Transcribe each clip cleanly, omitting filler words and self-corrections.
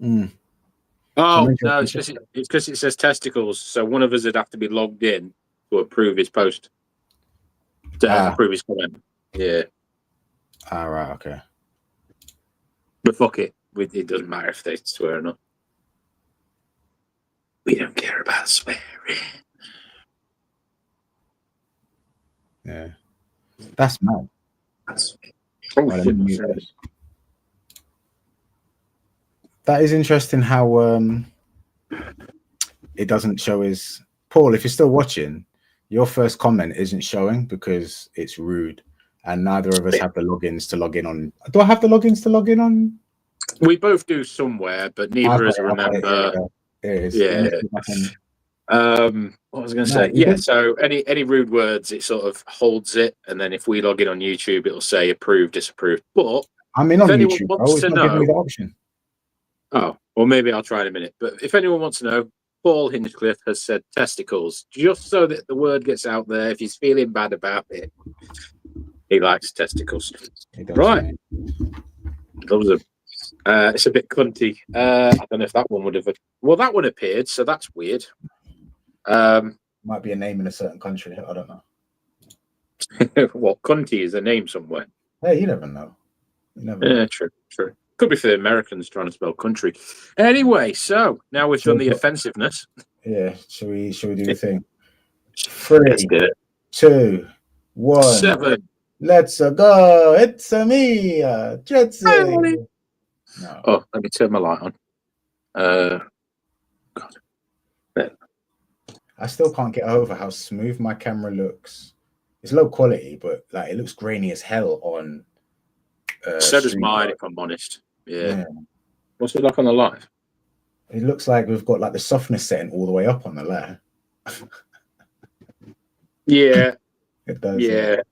Mm. Oh, no, it's because it says testicles. So one of us would have to be logged in to approve his post. To approve his comment. Yeah. All right, okay. But fuck it. It doesn't matter if they swear or not. We don't care about swearing. Yeah. That's mad. That is interesting how it doesn't show his... Paul, if you're still watching, your first comment isn't showing because it's rude. And neither of us have the logins to log in on. Do I have the logins to log in on? We both do somewhere, but neither of us remember. Yeah. What was I going to say? Yeah. So any rude words, it sort of holds it, and then if we log in on YouTube, it'll say approved, disapproved. But I'm in on YouTube. Wants to know, give me the option. Oh, well, maybe I'll try in a minute. But if anyone wants to know, Paul Hinchcliffe has said testicles, just so that the word gets out there. If he's feeling bad about it, he likes testicles. Right. Loves them. It's a bit cunty. I don't know if that one would have... Well, that one appeared, so that's weird. Might be a name in a certain country. I don't know. What, cunty is a name somewhere? Hey, you never know. Yeah, true. Could be for the Americans trying to spell country. Anyway, so now we've done the offensiveness. Yeah, should we do the thing? 3, 2, 1. 7. Let's go. It's me, Jetson. No. Oh, let me turn my light on. God. I still can't get over how smooth my camera looks. It's low quality, but like it looks grainy as hell on. So does mine, if I'm honest. Yeah. What's it like on the live? It looks like we've got like the softness setting all the way up on the live. Yeah. It does. Yeah.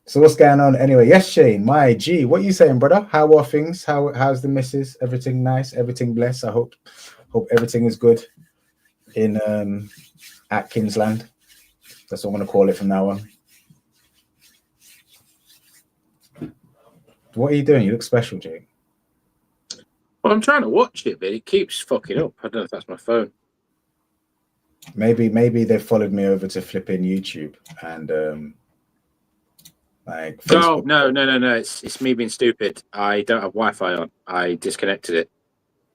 So what's going on anyway? Yes, Shane, my G, what are you saying, brother? How are things? How's the missus? Everything nice? Everything blessed? I hope everything is good in Atkins land. That's what I'm going to call it from now on. What are you doing? You look special, Jake. Well, I'm trying to watch it, but it keeps fucking up. I don't know if that's my phone. Maybe they followed me over to flipping YouTube and like Facebook. No. It's me being stupid. I don't have Wi-Fi on. I disconnected it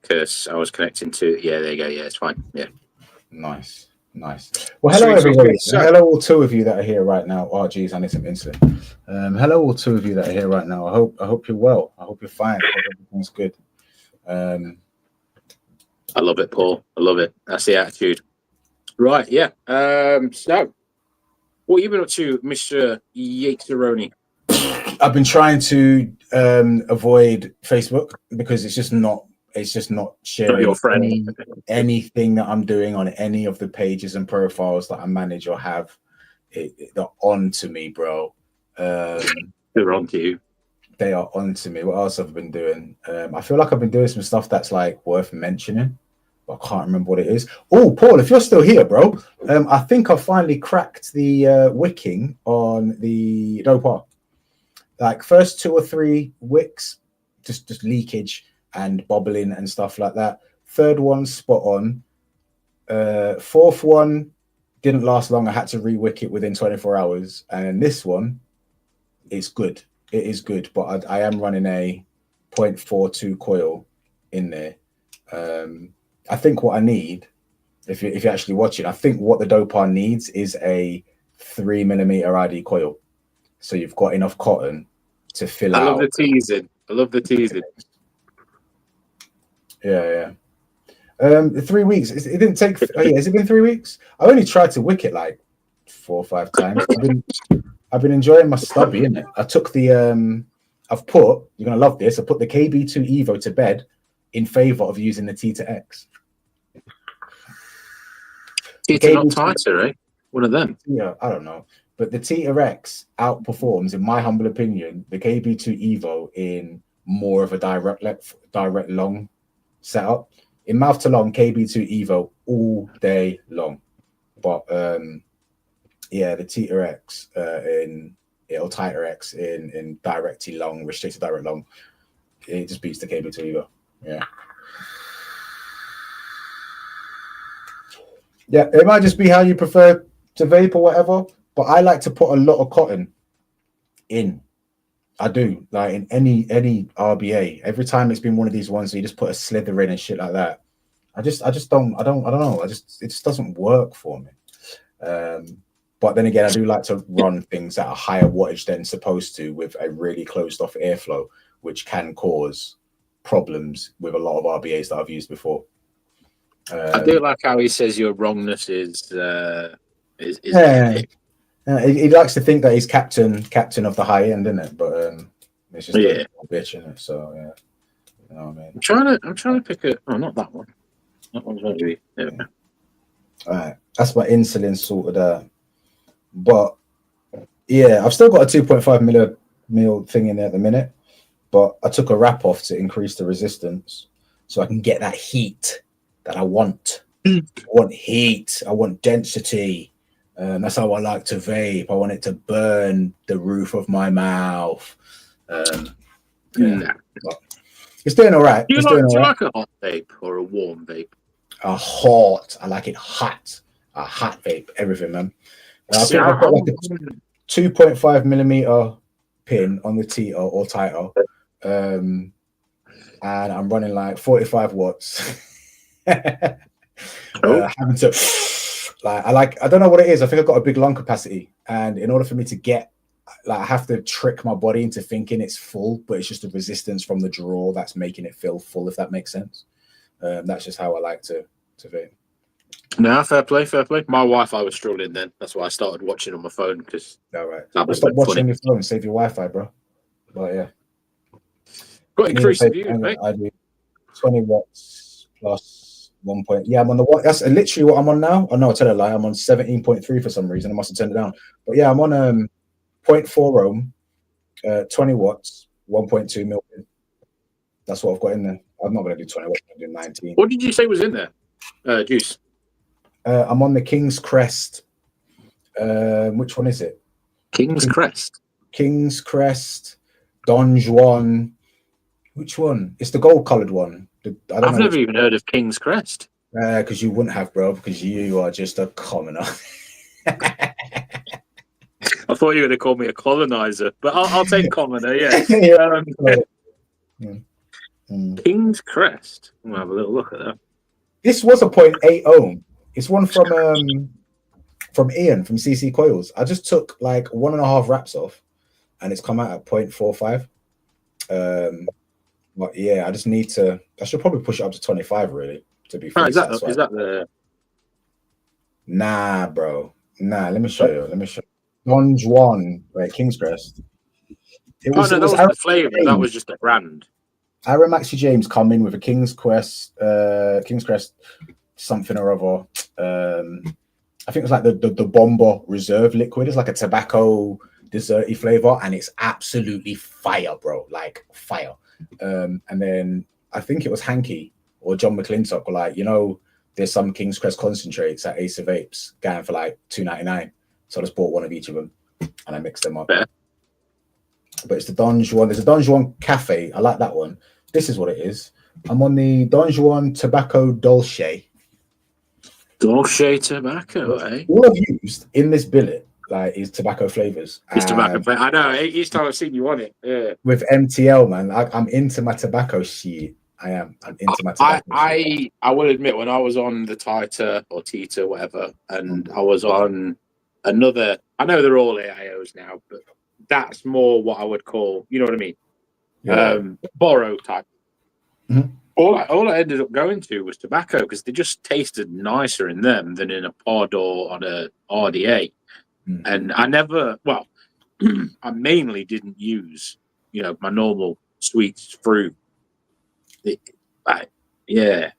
because I was connecting to. Yeah, there you go. Yeah, it's fine. Yeah. Nice. Well, hello everybody. Hello all 2 of you that are here right now. Oh, geez, I need some insulin. Hello all 2 of you that are here right now. I hope you're well. I hope you're fine. I hope everything's good. I love it, Paul. I love it. That's the attitude. Right, yeah. So, what have you been up to, Mr. Yateroni? I've been trying to avoid Facebook because it's just not sharing your friend. anything that I'm doing on any of the pages and profiles that I manage or have. They're on to me, bro. They're on to you. They are on to me. What else have I been doing? I feel like I've been doing some stuff that's like worth mentioning, but I can't remember what it is. Oh, Paul, if you're still here, bro, I think I finally cracked the wicking on the Dopar. Like first 2 or 3 wicks, just leakage and bobbling and stuff like that. 3rd one spot on. 4th one didn't last long. I had to re-wick it within 24 hours. And this one is good. It is good, but I am running a 0.42 coil in there. I think what I need, if you're actually watching, I think what the Dopar needs is a 3mm ID coil. So you've got enough cotton to fill out. I love the teasing. Yeah. 3 weeks. It didn't take. Oh yeah, has it been 3 weeks? I only tried to wick it like 4 or 5 times. I've been enjoying my stubby, innit? I took the you're gonna love this. I put the KB2 Evo to bed in favor of using the T to X. T to not tighter, eh? One of them. Yeah, I don't know. But the T to X outperforms, in my humble opinion, the KB2 Evo in more of a direct long setup. In mouth to long, KB2 Evo all day long. But yeah, the Teeter X tighter X in direct to long, restricted direct long it just beats the KB2 ego. Yeah. Yeah, it might just be how you prefer to vape or whatever, but I like to put a lot of cotton in. I do, like in any RBA. Every time it's been one of these ones where you just put a slither in and shit like that. I don't know. It just doesn't work for me. But then again, I do like to run things at a higher wattage than supposed to with a really closed off airflow, which can cause problems with a lot of RBAs that I've used before. I do like how he says your wrongness is yeah. He likes to think that he's captain of the high end, isn't it? But it's just a bitch, isn't it? So yeah, you know what I mean. I'm trying to pick a. Oh, not that one. That one's maybe. Yeah. All right, that's my insulin sorted out. But yeah, I've still got a 2.5 mil thing in there at the minute. But I took a wrap off to increase the resistance, so I can get that heat that I want. I want heat. I want density. That's how I like to vape. I want it to burn the roof of my mouth. Yeah. It's doing all right. Do you like a hot vape or a warm vape? A hot. I like it hot. A hot vape. Everything, man. I think I've got like a 2.5 millimeter pin on the Tito or Tito. And I'm running like 45 watts. Having to I don't know what it is. I think I've got a big lung capacity, and in order for me to get, like, I have to trick my body into thinking it's full, but it's just the resistance from the draw that's making it feel full, if that makes sense. That's just how I like to vape. No, fair play, fair play. My Wi-Fi was struggling then. That's why I started watching on my phone. Because all right, stop watching on your phone. Save your Wi-Fi, bro. But yeah, got increased views, mate. I do 20 watts plus 1 point. Yeah, I'm on the what? That's literally what I'm on now. Oh no, I tell a lie. I'm on 17.3 for some reason. I must have turned it down. But yeah, I'm on 0.4 ohm, 20 watts, 1.2 mil. That's what I've got in there. I'm not going to do 20 watts. I'm going to do 19. What did you say was in there? Juice. I'm on the King's Crest. Which one is it? King's Crest. King's Crest, Don Juan. Which one? It's the gold-coloured one. I've never even heard of King's Crest. Because you wouldn't have, bro, because you are just a commoner. I thought you were going to call me a colonizer, but I'll take commoner, yeah. King's Crest. I'm going to have a little look at that. This was a 0.8 ohm. It's one from Ian from CC Coils. I just took like 1.5 wraps off, and it's come out at 0.45. But yeah, I just need to. I should probably push it up to 25. Really, to be fair. Is that the? Nah, bro. Nah. Let me show you. Don Juan, right? King's Crest. That wasn't the flavor. That was just a brand. Aaron Maxey James come in with a King's Crest something or other. I think it's like the Bomber Reserve liquid. It's like a tobacco desserty flavor, and it's absolutely fire, bro. Like fire. And then I think it was Hanky or John McClintock were like, there's some King's Crest concentrates at Ace of Apes going for like $2.99. So I just bought one of each of them and I mixed them up. Yeah. But it's the Don Juan. There's a Don Juan Cafe. I like that one. This is what it is. I'm on the Don Juan Tobacco Dolce. Dolce tobacco, eh? All I've used in this billet is tobacco flavors. It's tobacco flavor. I know. Each time I've seen you on it, yeah. With MTL, man, I'm into my tobacco shit. I am. I'm into my tobacco. I will admit, when I was on the Tita or Tita, whatever, and I was on another. I know they're all AIOs now, but that's more what I would call. You know what I mean? Yeah. Borrow type. Mm-hmm. All I ended up going to was tobacco because they just tasted nicer in them than in a pod or on a RDA. Mm. And I never, I mainly didn't use, my normal sweets fruit. Yeah.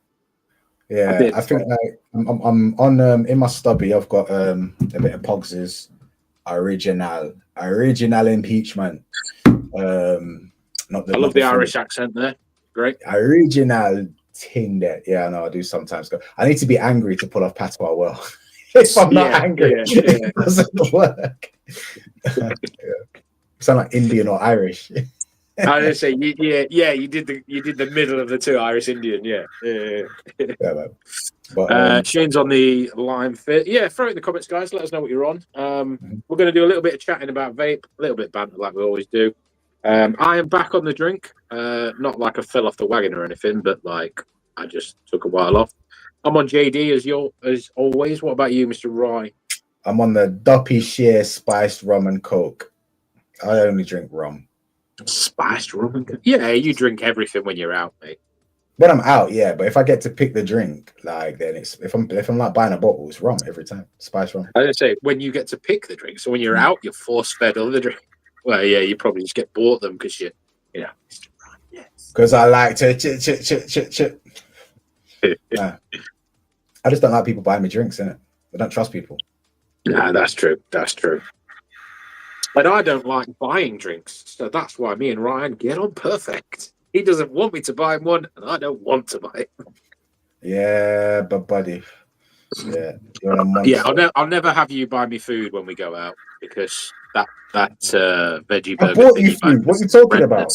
I think I'm on in my stubby. I've got a bit of Pogs's original impeachment. I love the Irish accent there. Great. Original thing that, I know I do sometimes go. I need to be angry to pull off patois well. If I'm not angry, it doesn't work. Sound like Indian or Irish. I didn't say yeah. You did the middle of the two, Irish Indian. Yeah. Yeah, man. But Shane's on the line fit. Yeah, throw it in the comments, guys. Let us know what you're on. We're going to do a little bit of chatting about vape, a little bit of banter like we always do. I am back on the drink. Not like I fell off the wagon or anything, but like I just took a while off. I'm on JD as always. What about you, Mr. Rye? I'm on the Duppy Sheer spiced rum and coke. I only drink rum. Spiced rum and coke? Yeah, you drink everything when you're out, mate. When I'm out, yeah, but if I get to pick the drink, like then it's if I'm like buying a bottle, it's rum every time. Spice rum. I didn't say when you get to pick the drink. So when you're out, you're force fed other drink. Well, yeah, you probably just get bought them because you know. Because I like to chit. Nah. I just don't like people buying me drinks, innit? I don't trust people. Nah, that's true. That's true. But I don't like buying drinks, so that's why me and Ryan get on perfect. He doesn't want me to buy him one, and I don't want to buy it. Yeah, but buddy, yeah, I'll never have you buy me food when we go out because that veggie I burger. bought you food. What are you talking about?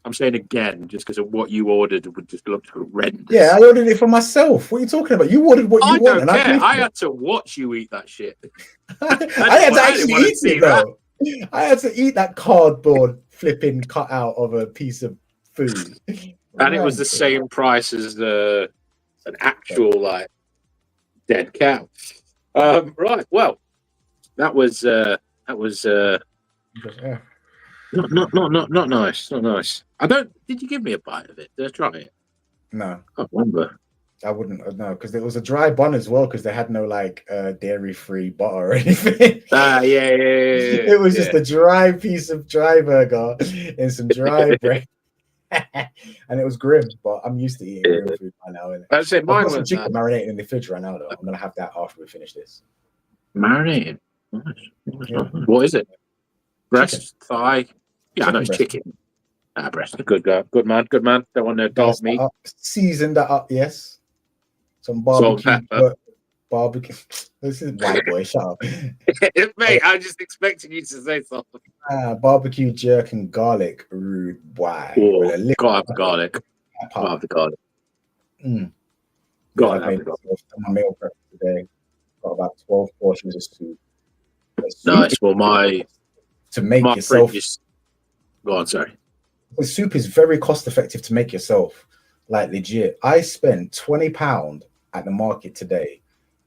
I'm saying again, just because of what you ordered would just look horrendous. Yeah, I ordered it for myself. What are you talking about? You ordered what you want, and I had to watch you eat that shit. I had to actually eat it though. I had to eat that cardboard flipping cutout of a piece of food, and it was the same price as an actual like dead cow. Right. Well, that was not nice. Not nice. Did you give me a bite of it? Did I try it? No. I can't remember. I wouldn't know because it was a dry bun as well because they had no like dairy-free butter or anything. Yeah. It was just a dry piece of dry burger and some dry bread, and it was grim. But I'm used to eating grim food by now. I'd say mine was some chicken marinating in the fridge right now. Though I'm gonna have that after we finish this. Marinating. Nice. Yeah. What is it? Breast, chicken. Thigh. Yeah, chicken I know it's breast. Chicken. Breast. Good man. Don't want no dark meat. Season that up, yes. Some barbecue. This is white boy. Shut up, mate. I just expected you to say something. Barbecue jerk and garlic. Rude. Why? Gotta have garlic. Gotta have the garlic. Gotta have my meal prep today. Got about 12 portions of soup. Nice. Well, to make yourself. Go on. Sorry. The soup is very cost effective to make yourself. Like legit. I spent £20 at the market today.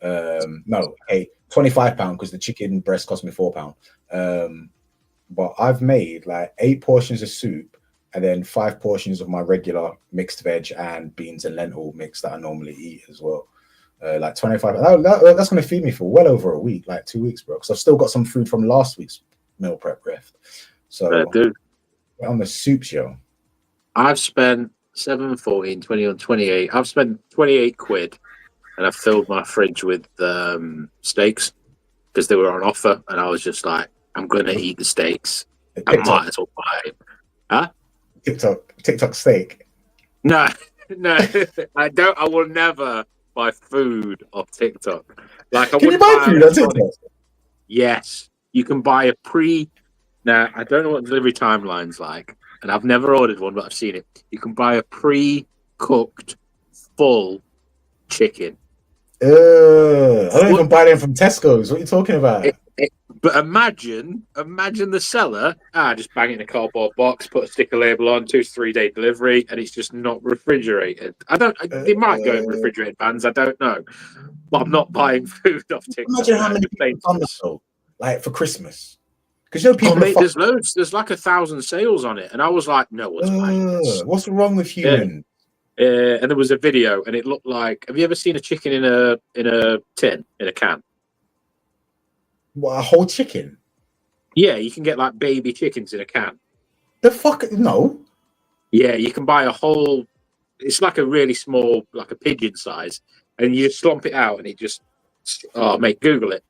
£25 because the chicken breast cost me £4. But I've made like 8 portions of soup and then 5 portions of my regular mixed veg and beans and lentil mix that I normally eat as well. Like 25. That's going to feed me for well over a week, like 2 weeks, bro. Because I've still got some food from last week's meal prep left. So dude, on the soups, yo. I've spent 7, 14, 20, 28. I've spent 28 quid and I've filled my fridge with steaks because they were on offer. And I was just like, I'm going to eat the steaks. I might as well buy it. Huh? TikTok steak. No, I don't. I will never buy food off TikTok. Like, can you buy food on TikTok? Yes. You can buy a Now, I don't know what delivery timeline's like. And I've never ordered one, but I've seen it. You can buy a pre-cooked full chicken. I don't even buy them from Tesco's. What are you talking about? But imagine the seller. Just bang it in a cardboard box, put a sticker label on, 2 to 3 day delivery, and it's just not refrigerated. They might go in refrigerated vans. I don't know, but I'm not buying food off TikTok. Imagine how many people done this though, like for Christmas. Because people, mate, there's loads. There's like 1,000 sales on it, and I was like, "No, what's wrong with humans?" And there was a video, and it looked like. Have you ever seen a chicken in a tin in a can? What, a whole chicken? Yeah, you can get like baby chickens in a can. The fuck no. Yeah, you can buy a whole. It's like a really small, like a pigeon size, and you just slump it out, and it just. Oh, mate, Google it.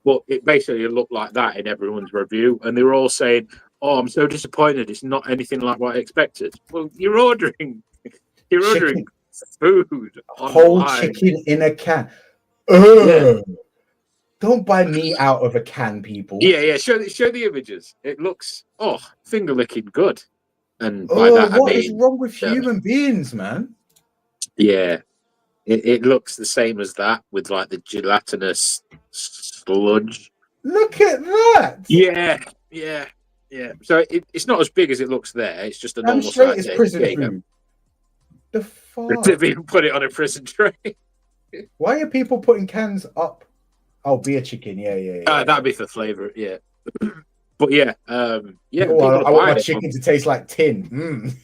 But it basically looked like that in everyone's review, and they were all saying, "Oh, I'm so disappointed. It's not anything like what I expected." Well, you're ordering food. Whole chicken in a can. Yeah. Don't buy meat out of a can, people. Yeah. Show the images. It looks finger licking good. And by Oh, that I what is mean, wrong with human beings, man? yeah, it looks the same as that with like the gelatinous sludge. Look at that. Yeah. So it's not as big as it looks there. It's just a I'm normal straight size. as Yeah, prison there you go. food. The They've fuck? even put it on a prison tray. Why are people putting cans up? Oh, beer chicken. Yeah. That'd be for flavour, yeah. But yeah, No, people are I want my buying it chicken to taste like tin.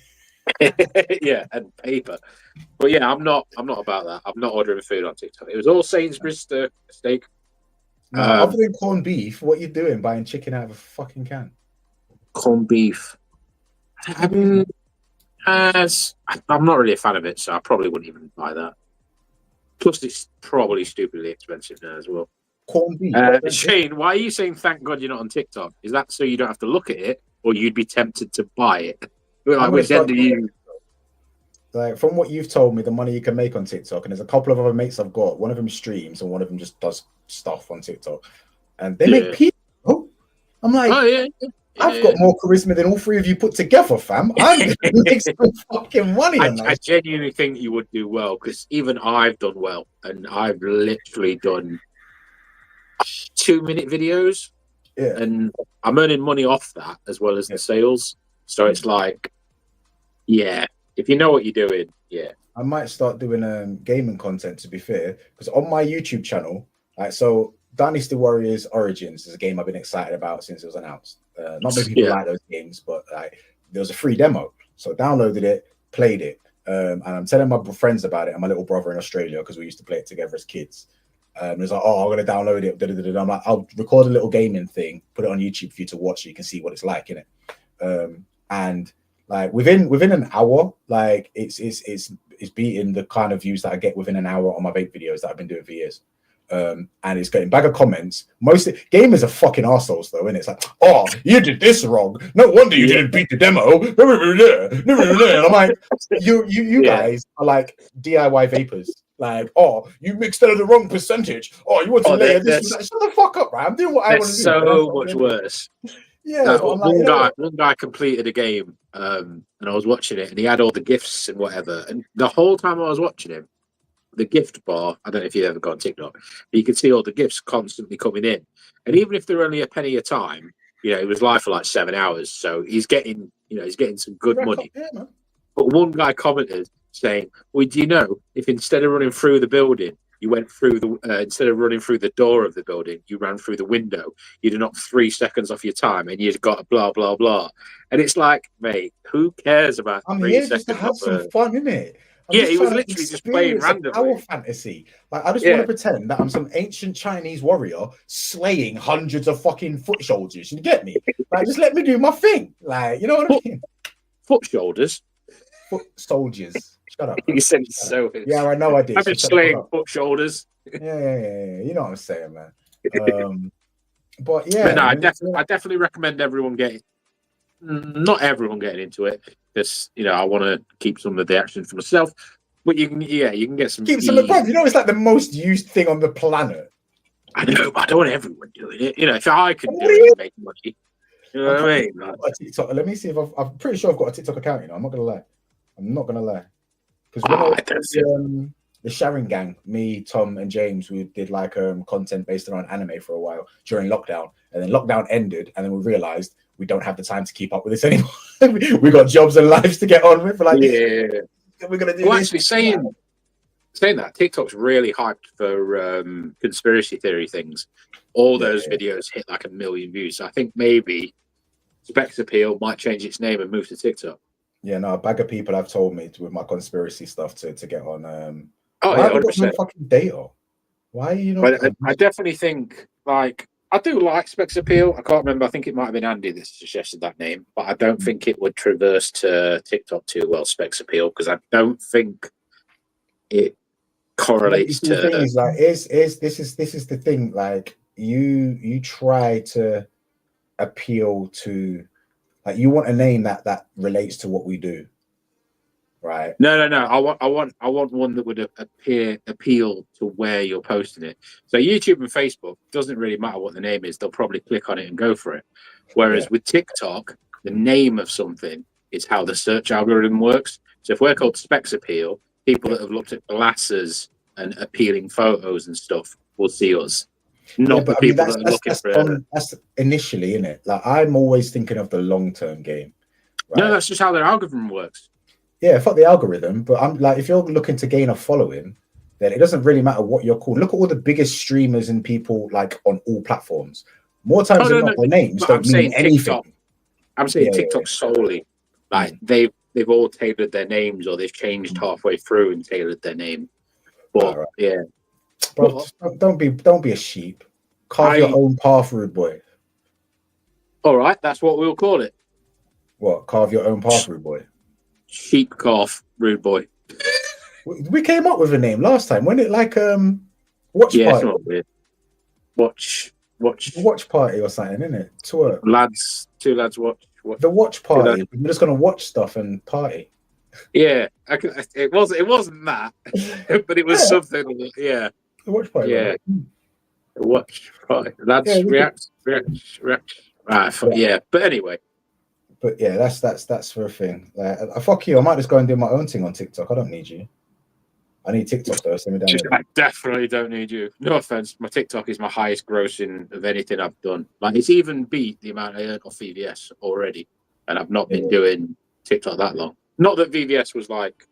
yeah, and paper. But yeah, I'm not about that. I'm not ordering food on TikTok. It was all Sainsbury's steak. No, other than corned beef, what you doing buying chicken out of a fucking can? Corned beef. I'm not really a fan of it, so I probably wouldn't even buy that. Plus, it's probably stupidly expensive now as well. Corned beef. Shane, why are you saying thank God you're not on TikTok? Is that so you don't have to look at it, or you'd be tempted to buy it? Like, which end do you? Like, from what you've told me, the money you can make on TikTok, and there's a couple of other mates I've got. One of them streams, and one of them just does stuff on TikTok, and they make people. I'm like, I've got more charisma than all three of you put together, fam. I'm gonna make some fucking money on that. I genuinely think you would do well, because even I've done well, and I've literally done 2-minute videos, and I'm earning money off that as well as the sales. So it's like, yeah, if you know what you're doing, yeah. I might start doing gaming content, to be fair, because on my YouTube channel, like, so Dynasty Warriors Origins is a game I've been excited about since it was announced. Not many people like those games, but like, there was a free demo, so I downloaded it, played it, and I'm telling my friends about it and my little brother in Australia, because we used to play it together as kids. It was like, oh, I'm gonna download it. I'm like, I'll record a little gaming thing, put it on YouTube for you to watch, so you can see what it's like, innit? And like within an hour, like it's beating the kind of views that I get within an hour on my vape videos that I've been doing for years. And it's getting bag of comments. Most gamers are fucking assholes though, and it's like, oh, you did this wrong. No wonder you didn't beat the demo. And I'm like, you guys are like DIY vapors. Like, oh, you mixed it at the wrong percentage. Oh, you want to layer this? Shut the fuck up, right? I'm doing what I want to do. So much worse. Yeah, one guy completed a game, and I was watching it, and he had all the gifts and whatever. And the whole time I was watching him, the gift bar, I don't know if you've ever got on TikTok, but you could see all the gifts constantly coming in. And even if they're only a penny a time, it was live for like 7 hours. So he's getting some good money. But one guy commented saying, well, do you know, if instead of running through the building, you went through instead of running through the door of the building, you ran through the window, you'd have knocked 3 seconds off your time, and you'd got a blah, blah, blah. And it's like, mate, who cares about 3 seconds? Just to have some fun, innit? He was literally just playing randomly. Power fantasy. Like, I just want to pretend that I'm some ancient Chinese warrior slaying hundreds of fucking foot soldiers. You get me? Like, just let me do my thing. Like, you know what I mean? Foot shoulders? Foot soldiers. Shut up. You said so. Yeah, I know I did. I've been slaying foot shoulders. Yeah. You know what I'm saying, man. But yeah. But no, I definitely recommend everyone not everyone getting into it, because I want to keep some of the action for myself. But you can get some. Keep some of the it's like the most used thing on the planet. I know, but I don't want everyone doing it. If I could do it and make money, you know what I mean? TikTok. Let me see if I'm pretty sure I've got a TikTok account. I'm not gonna lie. Because the Sharon gang, me, Tom, and James, we did like content based around anime for a while during lockdown, and then lockdown ended, and then we realized we don't have the time to keep up with this anymore. We got jobs and lives to get on with. We're gonna do. Well, actually, saying that, TikTok's really hyped for conspiracy theory things. All those videos hit like 1 million views. So I think maybe Specs Appeal might change its name and move to TikTok. Yeah, no, a bag of people have told me with my conspiracy stuff to get on. Why have got no fucking data? Why are you not? I definitely think, like, I do like Specs Appeal. I can't remember. I think it might have been Andy that suggested that name, but I don't think it would traverse to TikTok too well, Specs Appeal, because I don't think it correlates to. The thing is, like, this is the thing. Like, you try to appeal to. Like, you want a name that relates to what we do. right? No. I want one that would appeal to where you're posting it. So YouTube and Facebook doesn't really matter what the name is; they'll probably click on it and go for it. Whereas Yeah. with TikTok, the name of something is how the search algorithm works. So if we're called Specs Appeal, people that have looked at glasses and appealing photos and stuff will see us, Yeah, not the but I mean people that are looking for. that's initially in it. Like I'm always thinking of the long term game, No, right? that's just how their algorithm works. Yeah, fuck the algorithm. But I'm like, if you're looking to gain a following, then it doesn't really matter what you're called. Look at all the biggest streamers and people like on all platforms. More Oh times than no, not, no. their names But I'm don't mean saying anything. TikTok. I'm saying Yeah, TikTok solely. Like they've all tailored their names, or they've changed halfway through and tailored their name. But right. yeah, Bro, but don't be a sheep. Carve your I own path, rude boy. all right. That's what we'll call it. What? Carve your own path, rude boy. Sheep cough, rude boy. We came up with a name last time, wasn't it? Like watch Yeah, party, something weird. Watch, watch party or something, isn't it? Twerk. lads. Two lads watch. The watch Two lads. party. We're just gonna watch stuff and party. Yeah, it wasn't that, but it was Yeah, something. Yeah, the watch party. yeah. Right? Watch party. Yeah, Lads we could, react. Right, yeah. yeah. But anyway, But yeah, that's for a thing. Like, fuck you. I might just go and do my own thing on TikTok. I don't need you. I need TikTok though. Send me down there. I definitely don't need you. No offense, my TikTok is my highest grossing of anything I've done. Like it's even beat the amount I earned off VVS already, and I've not been doing TikTok that long. Not that VVS was like.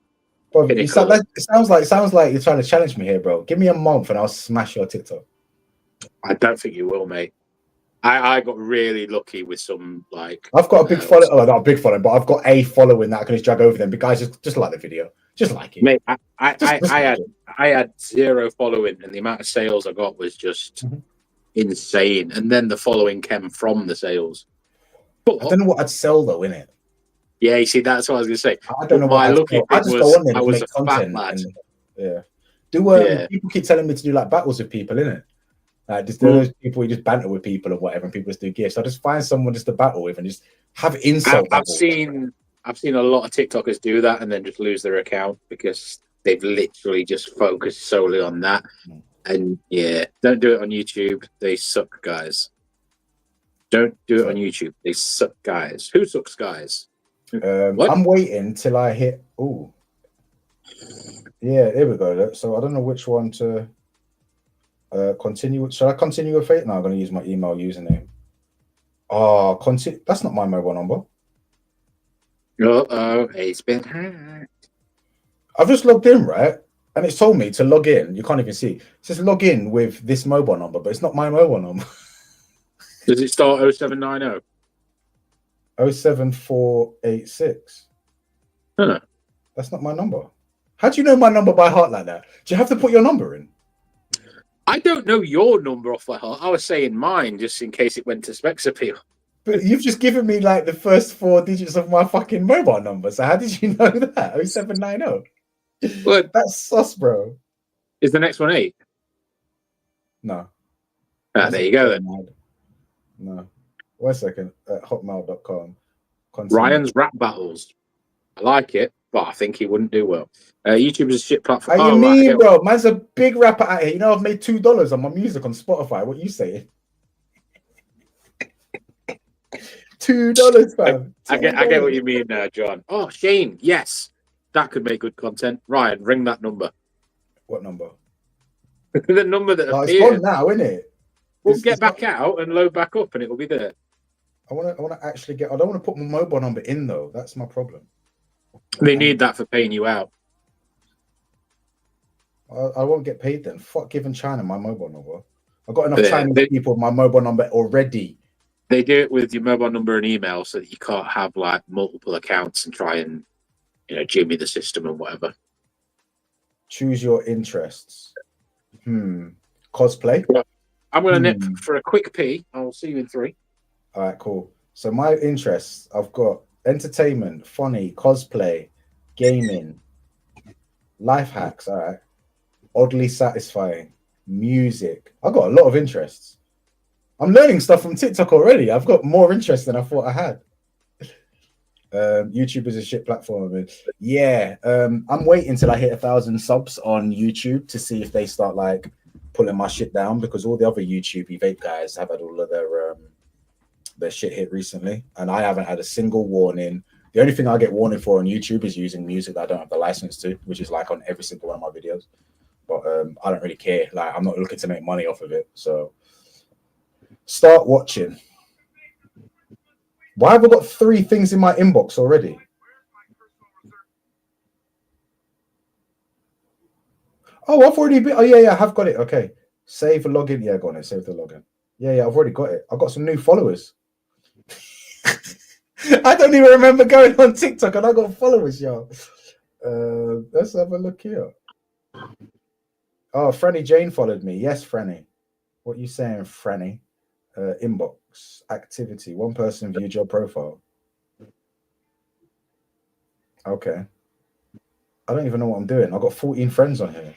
Bro, it sounds like you're trying to challenge me here, bro. Give me a month and I'll smash your TikTok. I don't think you will, mate. I got really lucky with some like. I've got a big following. Oh, not a big following, but I've got a following that I can just drag over them. But guys, just like the video, just like it. Mate, I had 0 following, and the amount of sales I got was just insane. And then the following came from the sales. But I don't know what I'd sell though, innit? Yeah, you see, that's what I was going to say. I don't know what I'd sell. I just go on there I to was make a fat content. lad. And, people keep telling me to do like battles with people, innit? Like just those people, you just banter with people and whatever, and people just do gifts. I just find someone just to battle with and just have insult. I've seen a lot of TikTokers do that and then just lose their account because they've literally just focused solely on that. And yeah, don't do it on YouTube. They suck, guys. Don't do it on YouTube. They suck, guys. Who sucks, guys? I'm waiting till I hit. Oh, yeah, there we go. So I don't know which one to continue. Should I continue with Fate? No, I'm going to use my email username. Oh, continue. That's not my mobile number. Oh, it's been hacked. I've just logged in, right? And it's told me to log in. You can't even see. It says log in with this mobile number, but it's not my mobile number. Does it start 0790? 07486. Huh. That's not my number. How do you know my number by heart like that? Do you have to put your number in? I don't know your number off by heart. I was saying mine just in case it went to Specs Appeal. But you've just given me like the first 4 digits of my fucking mobile number. So how did you know that? 0790. Well, that's sus, bro. Is the next one 8? No. There you go then. No. 1 second. At hotmail.com. Ryan's rap battles. I like it, but I think he wouldn't do well. YouTube is a shit platform. How you mean, bro? Man's a big rapper out here. You know, I've made $2 on my music on Spotify. What you saying? $2, fam. I get what you mean, John. Oh, Shane, yes, that could make good content. Ryan, ring that number. What number? The number that appeared. It's gone now, isn't it? We'll get back out and load back up, and it will be there. I want to actually get. I don't want to put my mobile number in though. That's my problem. They need that for paying you out. I won't get paid then. Fuck giving China my mobile number. I've got enough Chinese people with my mobile number already. They do it with your mobile number and email so that you can't have like multiple accounts and try and jimmy the system and whatever. Choose your interests. Cosplay. I'm gonna nip for a quick pee. I'll see you in 3. All right, cool. So my interests, I've got entertainment, funny, cosplay, gaming, life hacks. All right. Oddly satisfying, music. I've got a lot of interests. I'm learning stuff from TikTok already. I've got more interest than I thought I had. YouTube is a shit platform. I mean, yeah, I'm waiting till I hit 1,000 subs on YouTube to see if they start like pulling my shit down, because all the other YouTube vape guys have had all of their shit hit recently, and I haven't had a single warning. The only thing I get warning for on YouTube is using music that I don't have the license to, which is like on every single one of my videos. But I don't really care. Like, I'm not looking to make money off of it. So start watching. Why have I got 3 things in my inbox already? Oh, I've already been. Oh, yeah, I have got it. Okay. Save the login. Yeah, go on it. Save the login. Yeah, I've already got it. I've got some new followers. I don't even remember going on TikTok and I got followers, y'all. Let's have a look here. Oh, Franny Jane followed me. Yes, Franny. What are you saying, Franny? Inbox activity. 1 person viewed your profile. Okay. I don't even know what I'm doing. I've got 14 friends on here.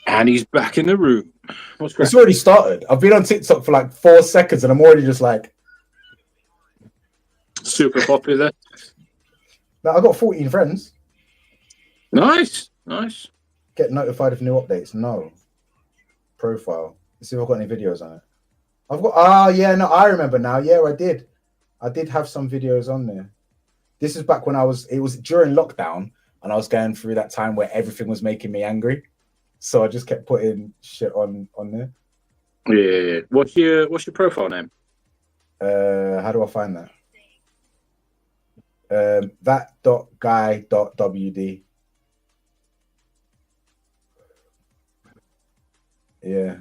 And he's back in the room. It's already started. I've been on TikTok for like 4 seconds and I'm already just like super popular. Now I've got 14 friends. Nice. Get notified of new updates. No. Profile. Let's see if I've got any videos on it. I've got I remember now. Yeah, I did have some videos on there. This is back when it was during lockdown and I was going through that time where everything was making me angry. So I just kept putting shit on there. Yeah. What's your profile name? How do I find that? That.guy.wd. Yeah.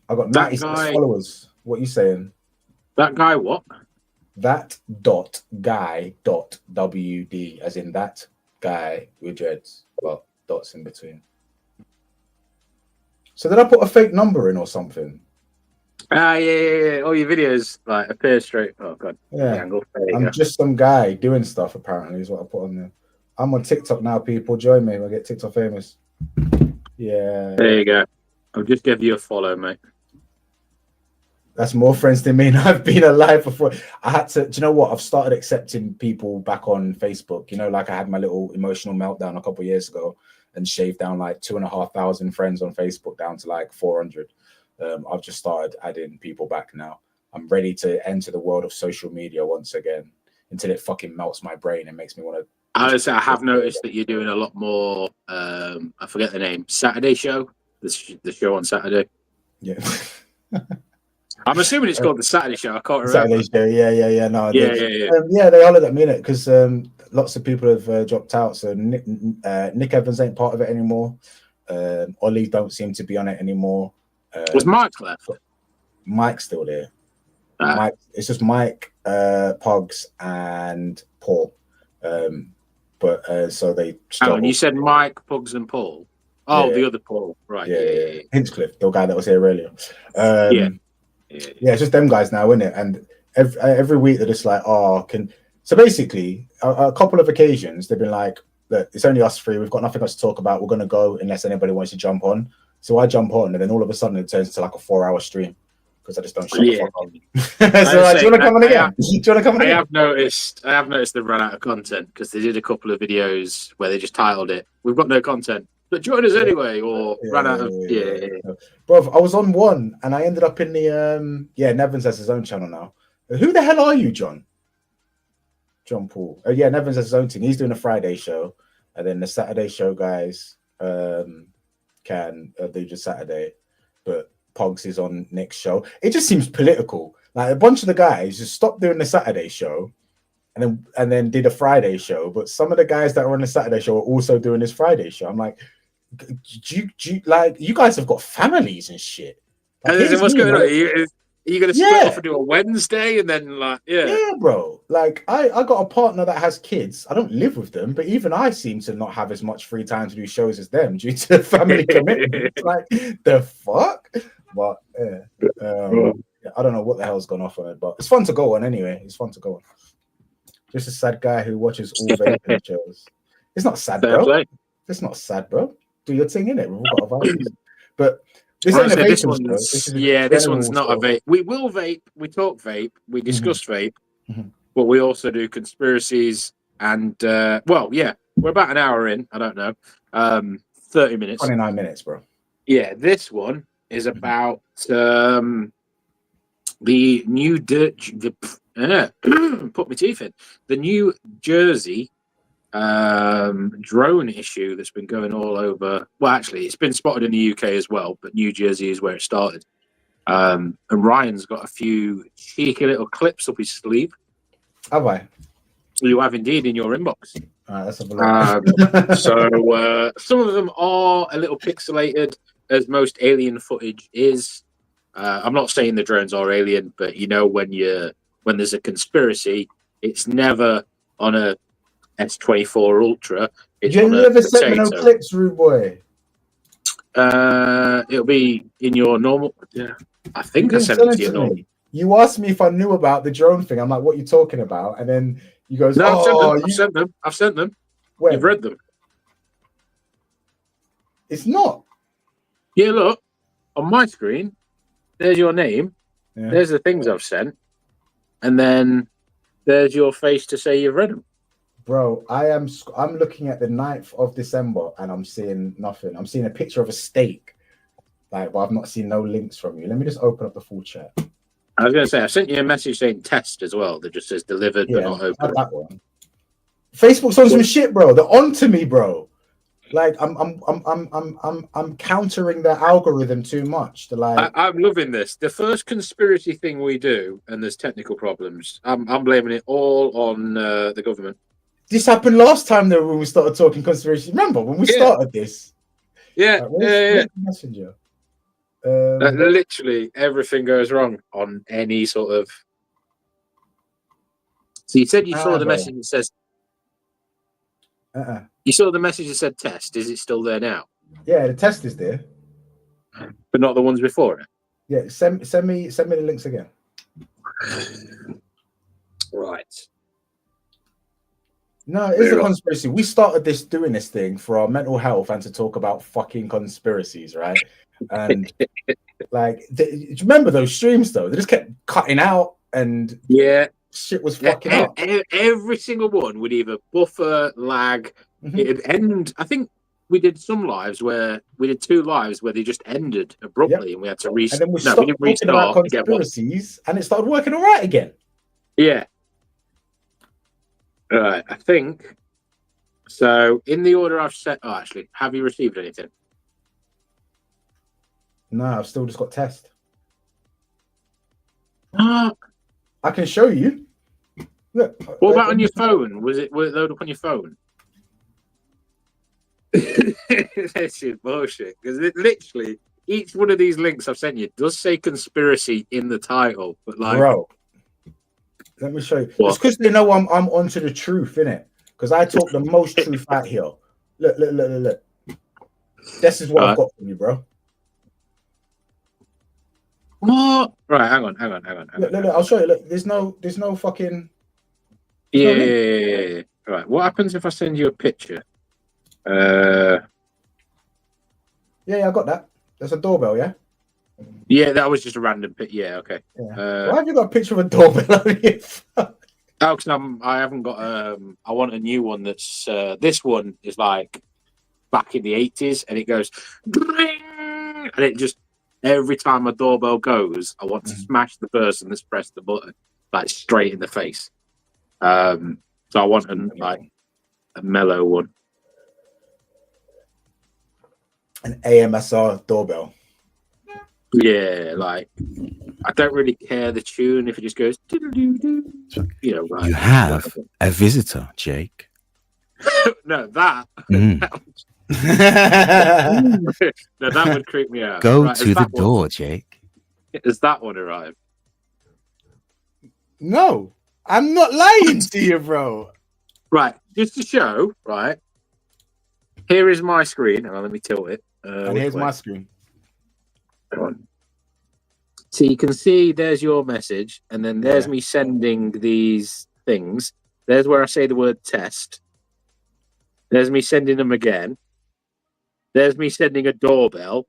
I got 96 followers. What are you saying? That guy what? That.guy.wd, as in that guy with dreads, but dots in between. So did I put a fake number in or something? Yeah. All your videos like appear straight. Oh god. Yeah. I'm just some guy doing stuff, apparently, is what I put on there. I'm on TikTok now, people. Join me. I'll get TikTok famous. Yeah. There you go. I'll just give you a follow, mate. That's more friends than me, and I've been alive before. I had to, do you know what? I've started accepting people back on Facebook. You know, like I had my little emotional meltdown a couple of years ago and shaved down like 2,500 friends on Facebook down to like 400. I've just started adding people back now. I'm ready to enter the world of social media once again until it fucking melts my brain and makes me want to. I have noticed that you're doing a lot more. I forget the name. Saturday show. The show on Saturday. Yeah. I'm assuming it's called the Saturday Show. I can't remember. Saturday Show, yeah. No, yeah. They hollered at me in it because lots of people have dropped out. So Nick Evans ain't part of it anymore. Ollie don't seem to be on it anymore. Was Mike left? Mike's still there. Mike, it's just Mike, Pugs, and Paul. So they. And you said Mike, Pugs, and Paul. Oh, the other Paul, right? Yeah. Hinchcliffe, the guy that was here earlier. Yeah, it's just them guys now, isn't it? And every week they're just like, So basically, a couple of occasions they've been like, "Look, it's only us 3. We've got nothing else to talk about. We're gonna go unless anybody wants to jump on." So I jump on, and then all of a sudden it turns into like a 4-hour stream because I just don't shut the fuck up. So do you want to come on again? Do you want to come on again? I have noticed they've run out of content because they did a couple of videos where they just titled it, "We've got no content, but join us anyway," or ran out of Bro, I was on one and I ended up in the Nevins has his own channel now. Who the hell are you, John? John Paul. Nevins has his own thing. He's doing a Friday show, and then the Saturday show guys can do just Saturday, but Pogs is on next show. It just seems political. Like a bunch of the guys just stopped doing the Saturday show and then did a Friday show, but some of the guys that are on the Saturday show are also doing this Friday show. I'm like, you guys have got families and shit. Like, what's going on? Are you going to split off and do a Wednesday and then Yeah, bro. Like I got a partner that has kids. I don't live with them, but even I seem to not have as much free time to do shows as them due to family commitment. Like the fuck. But I don't know what the hell's gone off on it, but it's fun to go on anyway. It's fun to go on. Just a sad guy who watches all vaping shows. It's not sad, bro. It's not sad, bro. Do your thing, innit? We've all got a vibe. But This ain't a Honestly, this vaping show. This one's is a this one's general not a show. vape. We will vape. We talk vape. We discuss vape, Mhm. but we also do conspiracies. And well, yeah, we're about an hour in. I don't know, 30 minutes. 29 minutes, bro. Yeah, this one is about the new put my teeth in. The New Jersey drone issue that's been going all over. Well, actually, it's been spotted in the UK as well, but New Jersey is where it started. And Ryan's got a few cheeky little clips up his sleeve. Have I? You have indeed in your inbox. All right, let's have a look. So some of them are a little pixelated, as most alien footage is. I'm not saying the drones are alien, but you know when there's a conspiracy, it's never on a S24 Ultra. It's You on a never sent me no potato. clips, rude boy. It'll be in your normal. Yeah, I think You I didn't sent send it it to your to normal. me. You asked me if I knew about the drone thing. I'm like, what are you talking about? And then you goes, No, I've sent them. oh, I've sent them. I've sent them. when? You've read them. It's not. Yeah, look on my screen. There's your name. Yeah. There's the things I've sent, and then there's your face to say you've read them. Bro, I'm looking at the 9th of December and I'm seeing nothing. I'm seeing a picture of a steak. Like, but I've not seen no links from you. Let me just open up the full chat. I was going to say I sent you a message saying test as well that just says delivered but not open. That one. Facebook's on some shit, bro. They're on to me, bro. Like I'm countering the algorithm too much. I'm loving this. The first conspiracy thing we do, and there's technical problems. I'm blaming it all on the government. This happened last time though when we started talking conspiracy. Remember when we started this? Yeah, where's the messenger? Literally everything goes wrong on any sort of. So you said you saw the message that says. You saw the message that said test. Is it still there now? Yeah, the test is there, but not the ones before it. Yeah, send me the links again. Right. No, it is a conspiracy. We started doing this thing for our mental health and to talk about fucking conspiracies, right? And like, do you remember those streams though? They just kept cutting out and shit was fucking up. Every single one would either buffer, lag, it'd end. I think we did some lives where we did 2 lives where they just ended abruptly and we had to restart. And then we stopped talking about conspiracies and it started working all right again. Yeah. Right, I think so. In the order I've set, actually, have you received anything? No, I've still just got test. I can show you. Look. What about on your phone? Will it load up on your phone? This is bullshit because literally each one of these links I've sent you does say conspiracy in the title, but like, bro. Let me show you. What? It's because they know I'm onto the truth, innit? Because I talk the most truth out here. Look. This is what I've got from you, bro. What? Right, hang on. Look, I'll show you. Look, there's no fucking. Yeah. Right. What happens if I send you a picture? Yeah, I got that. There's a doorbell, yeah. Yeah, that was just a random pic. Yeah, okay. Yeah. Why have you got a picture of a doorbell on your phone? Oh, because I haven't got. I want a new one that's. This one is like back in the 80s, and it goes, and it just every time a doorbell goes, I want to smash the person that's pressed the button like straight in the face. So I want a mellow one. An AMSR doorbell. Yeah, like I don't really care the tune if it just goes. You know, right? You have a visitor, Jake. No, that. Mm. No, that would creep me out. Go to the door, Jake. Has that one arrived? No, I'm not lying to you, bro. Right, just to show, right? Here is my screen. Let me tilt it. And here's my screen. So you can see there's your message, and then there's me sending these things. There's where I say the word test. There's me sending them again. There's me sending a doorbell.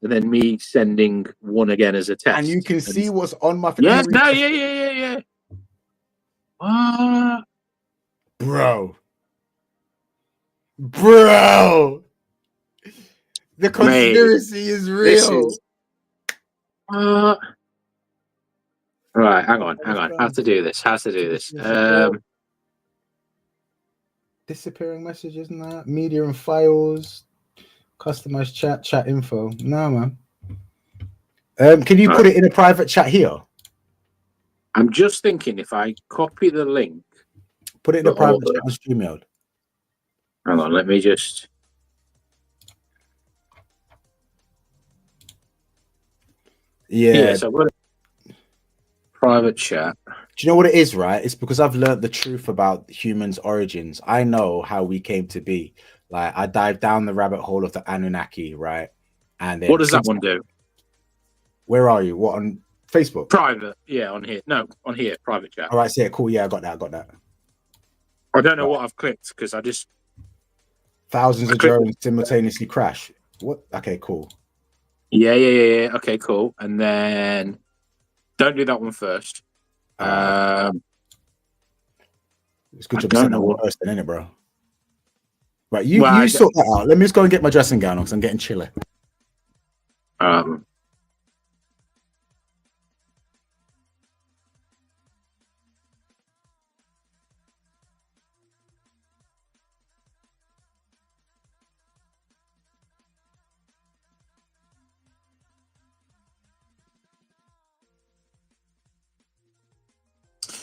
and then me sending one again as a test. And you can see what's on my yeah, no, yeah. Bro. The conspiracy is real. Right, hang on. How to do this? Disappearing messages and that. Media and files. Customized chat info. No, man. Can you put it in a private chat here? I'm just thinking if I copy the link. Put it in a private chat on StreamYard. Hang on, let me just. Yeah. So I've got a private chat. Do you know what it is, right? It's because I've learned the truth about humans' origins. I know how we came to be. Like, I dived down the rabbit hole of the Anunnaki, right? And then what does that one do? Where are you? What, on Facebook? Private, yeah, on here. No, on here, private chat. All right, so yeah, cool. Yeah, I got that. I don't know what I've clicked because I just thousands of drones simultaneously crash. What? Okay, cool. Yeah. Okay, cool. And then don't do that one first. It's good job you sent that one first, then, isn't it, bro? Right, you sort that out. Let me just go and get my dressing gown on because I'm getting chilly.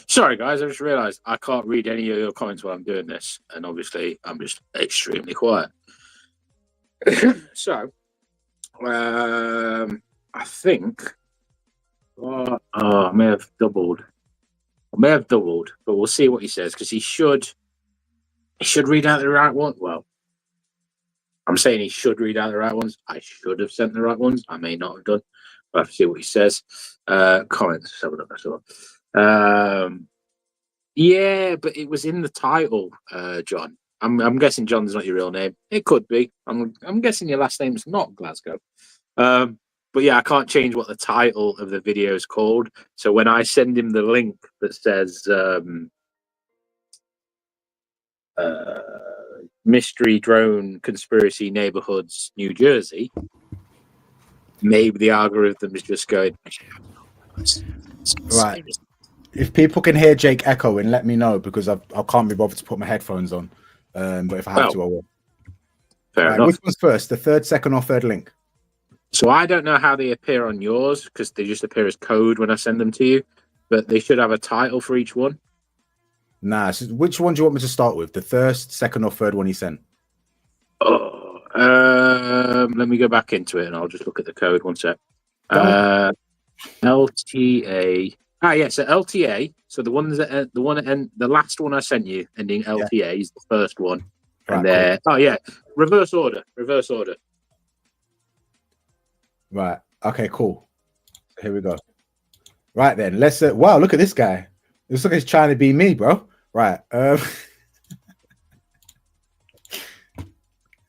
Sorry, guys. I just realised I can't read any of your comments while I'm doing this, and obviously I'm just extremely quiet. So, I think I may have doubled. But we'll see what he says because he should read out the right one. Well, I'm saying he should read out the right ones. I should have sent the right ones. I may not have done. We'll have to see what he says. Comments. Let's have a look. Yeah, but it was in the title, John. I'm guessing John's not your real name. It could be. I'm guessing your last name's not Glasgow. But yeah, I can't change what the title of the video is called. So when I send him the link that says Mystery Drone Conspiracy Neighborhoods, New Jersey, maybe the algorithm is just going. Right. If people can hear Jake echoing, let me know because I can't be bothered to put my headphones on. But if I have to, I will. Fair enough. Which one's first? The third, second, or third link? So I don't know how they appear on yours because they just appear as code when I send them to you, but they should have a title for each one. Nah. So which one do you want me to start with? The first, second, or third one he sent? Let me go back into it and I'll just look at the code. One sec. LTA. So LTA. So the ones that the last one I sent you ending LTA is the first one, and then reverse order. Right. Okay. Cool. Here we go. Right then. Let's. Wow. Look at this guy. Looks like he's trying to be me, bro. Right.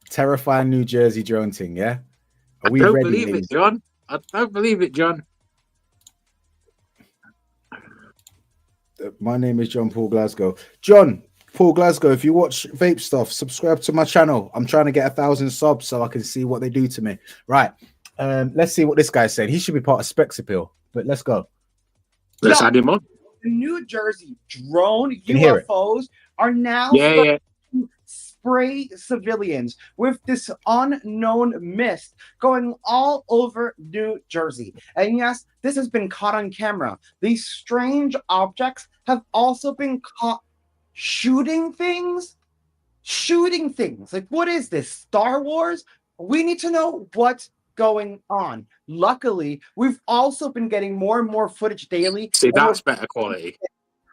Terrifying New Jersey drone thing. Yeah. I don't believe it, John. I don't believe it, John. My name is John Paul Glasgow. John Paul Glasgow, if you watch vape stuff, subscribe to my channel. I'm trying to get 1,000 subs so I can see what they do to me. Right. Let's see what this guy said. He should be part of Specs Appeal, but let's go. Let's add him on. The New Jersey drone UFOs are now to spray civilians with this unknown mist going all over New Jersey. And yes, this has been caught on camera. These strange objects have also been caught shooting things. Like, what is this? Star Wars? We need to know what's going on. Luckily, we've also been getting more and more footage daily. See, that's better quality.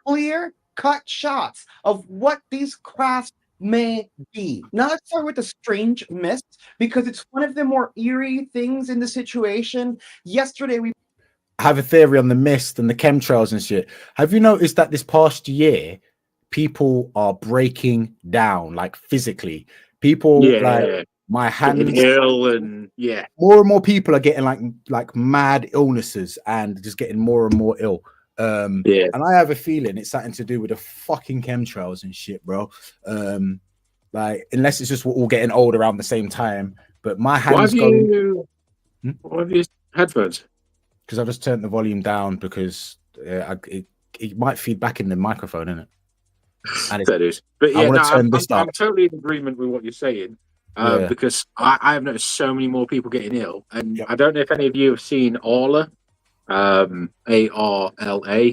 Clear cut shots of what these crafts may be. Now let's start with the strange mist because it's one of the more eerie things in the situation. Yesterday we have a theory on the mist and the chemtrails and shit. Have you noticed that this past year people are breaking down, like physically? People My hands getting ill, and yeah, more and more people are getting like mad illnesses and just getting more and more ill. yeah. And I have a feeling it's something to do with the fucking chemtrails and shit, bro. Like unless it's just we're all getting old around the same time. But my hands going. What have you headphones? Because I just turned the volume down because it might feed back in the microphone, innit? And That is, but I yeah, want to turn this up. I'm totally in agreement with what you're saying. Because I have noticed so many more people getting ill, and I don't know if any of you have seen Arla, ARLA,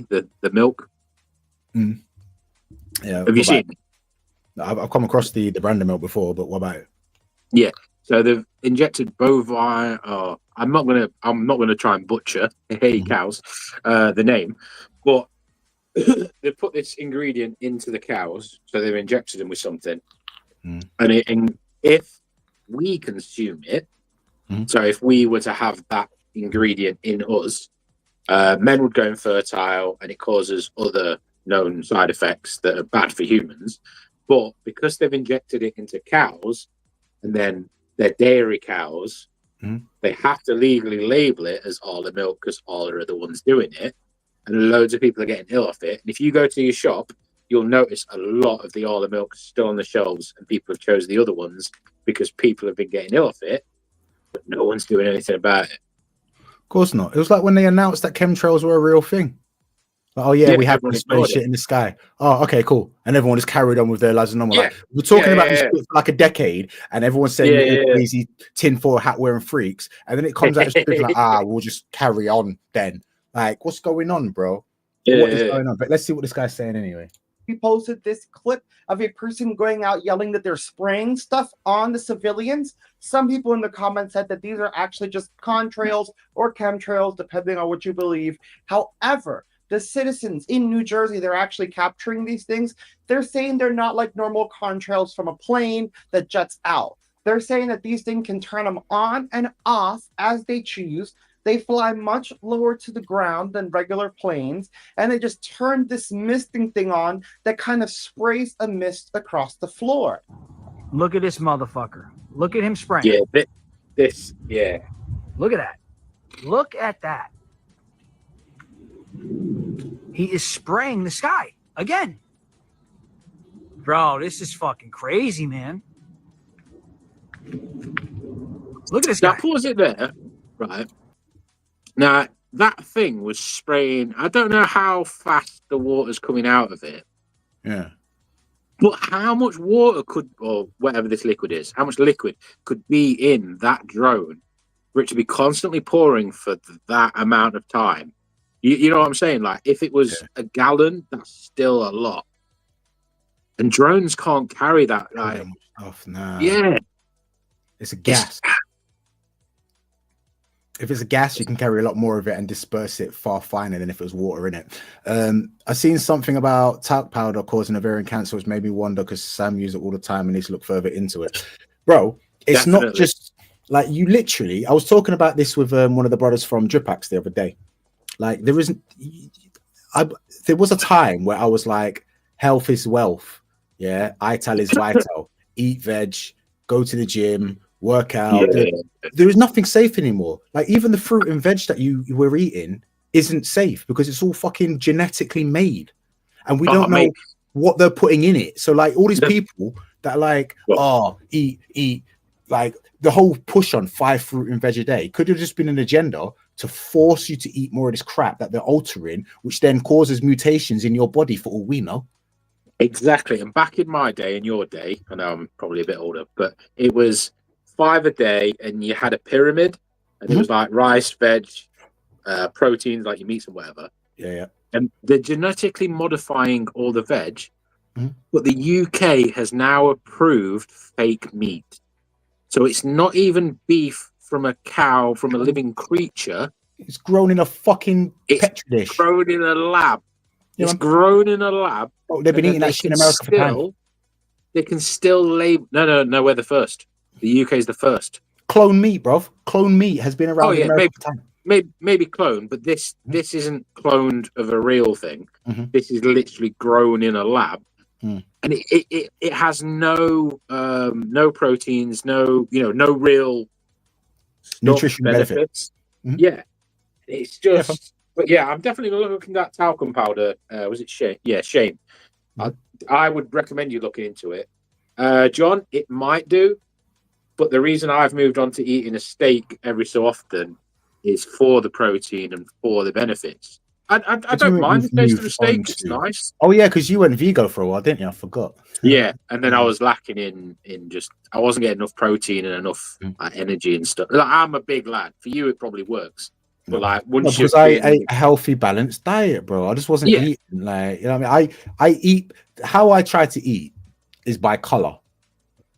the milk. Yeah, have you seen it? I've come across the brand of milk before, but what about it? Yeah, so they've injected bovine. I'm not gonna try and butcher cows, the name, but they put this ingredient into the cows, so they've injected them with something, and if we consume it, so if we were to have that ingredient in us, men would go infertile, and it causes other known side effects that are bad for humans. But because they've injected it into cows, and then they're dairy cows, they have to legally label it as Arla milk because Arla are the ones doing it, and loads of people are getting ill off it. And if you go to your shop, you'll notice a lot of the Arla milk still on the shelves, and people have chosen the other ones because people have been getting ill off it, but no one's doing anything about it. Of course not. It was like when they announced that chemtrails were a real thing. Like, oh yeah, we have this shit in the sky. Oh, okay, cool. And everyone just carried on with their lives as normal. Like, we're talking about this for like a decade, and everyone's saying we're all crazy tinfoil hat wearing freaks, and then it comes out as like, we'll just carry on then. Like, what's going on, bro? What is going on? But let's see what this guy's saying anyway. He posted this clip of a person going out yelling that they're spraying stuff on the civilians. Some people in the comments said that these are actually just contrails or chemtrails, depending on what you believe. However, the citizens in New Jersey, they're actually capturing these things. They're saying they're not like normal contrails from a plane that jets out. They're saying that these things can turn them on and off as they choose. They fly much lower to the ground than regular planes, and they just turn this misting thing on that kind of sprays a mist across the floor. Look at this motherfucker. Look at him spraying. Yeah. Look at that. Look at that. He is spraying the sky again. Bro, this is fucking crazy, man. Look at this guy. Now, pause it there. Right. Now, that thing was spraying. I don't know how fast the water's coming out of it. Yeah. But how much water or whatever this liquid is, how much liquid could be in that drone for it to be constantly pouring for that amount of time? You know what I'm saying? Like, if it was a gallon, that's still a lot. And drones can't carry that. Like, yeah. It's a gas. If it's a gas, you can carry a lot more of it and disperse it far finer than if it was water in it. I've seen something about talc powder causing ovarian cancer, which made me wonder because Sam uses it all the time and needs to look further into it. Bro, it's not just like you literally. I was talking about this with one of the brothers from Dripax the other day. Like, there was a time where I was like, health is wealth. Yeah, ITAL is vital. Eat veg, go to the gym, work out. Yeah. There is nothing safe anymore. Like, even the fruit and veg that you were eating isn't safe because it's all fucking genetically made, and we don't know what they're putting in it. So, like, all these people that are like, eat, like the whole push on 5 fruit and veg a day could have just been an agenda to force you to eat more of this crap that they're altering, which then causes mutations in your body for all we know. Exactly. And back in my day, in your day, I know I'm probably a bit older, but it was 5 a day, and you had a pyramid, and it was like rice, veg, proteins like your meats and whatever. Yeah. And they're genetically modifying all the veg, but the UK has now approved fake meat. So it's not even beef from a cow, from a living creature. It's grown in a fucking petri dish. It's grown in a lab. It's grown in a lab. Oh, they've been eating that shit in America for time. They can still label. No, we're the first. The UK is the first. Clone meat, bro. Clone meat has been around in America for time. Maybe clone, but this isn't cloned of a real thing. This is literally grown in a lab, Mm. and it has no proteins, no real Nutrition benefits. Mhm. Yeah, it's Yeah, fam. just. But yeah, I'm definitely looking at talcum powder. Was it Shane? Yeah, Shane. I would recommend you looking into it. John, it might do, but the reason I've moved on to eating a steak every so often is for the protein and for the benefits. I don't mind the taste of a steak; it's nice. Oh yeah, because you went vegan for a while, didn't you? I forgot. Yeah, and then I was lacking in just I wasn't getting enough protein and enough energy and stuff. Like, I'm a big lad. For you, it probably works. But like once because I ate a healthy, balanced diet, bro. I just wasn't eating like, you know what I mean. I eat how I try to eat is by color.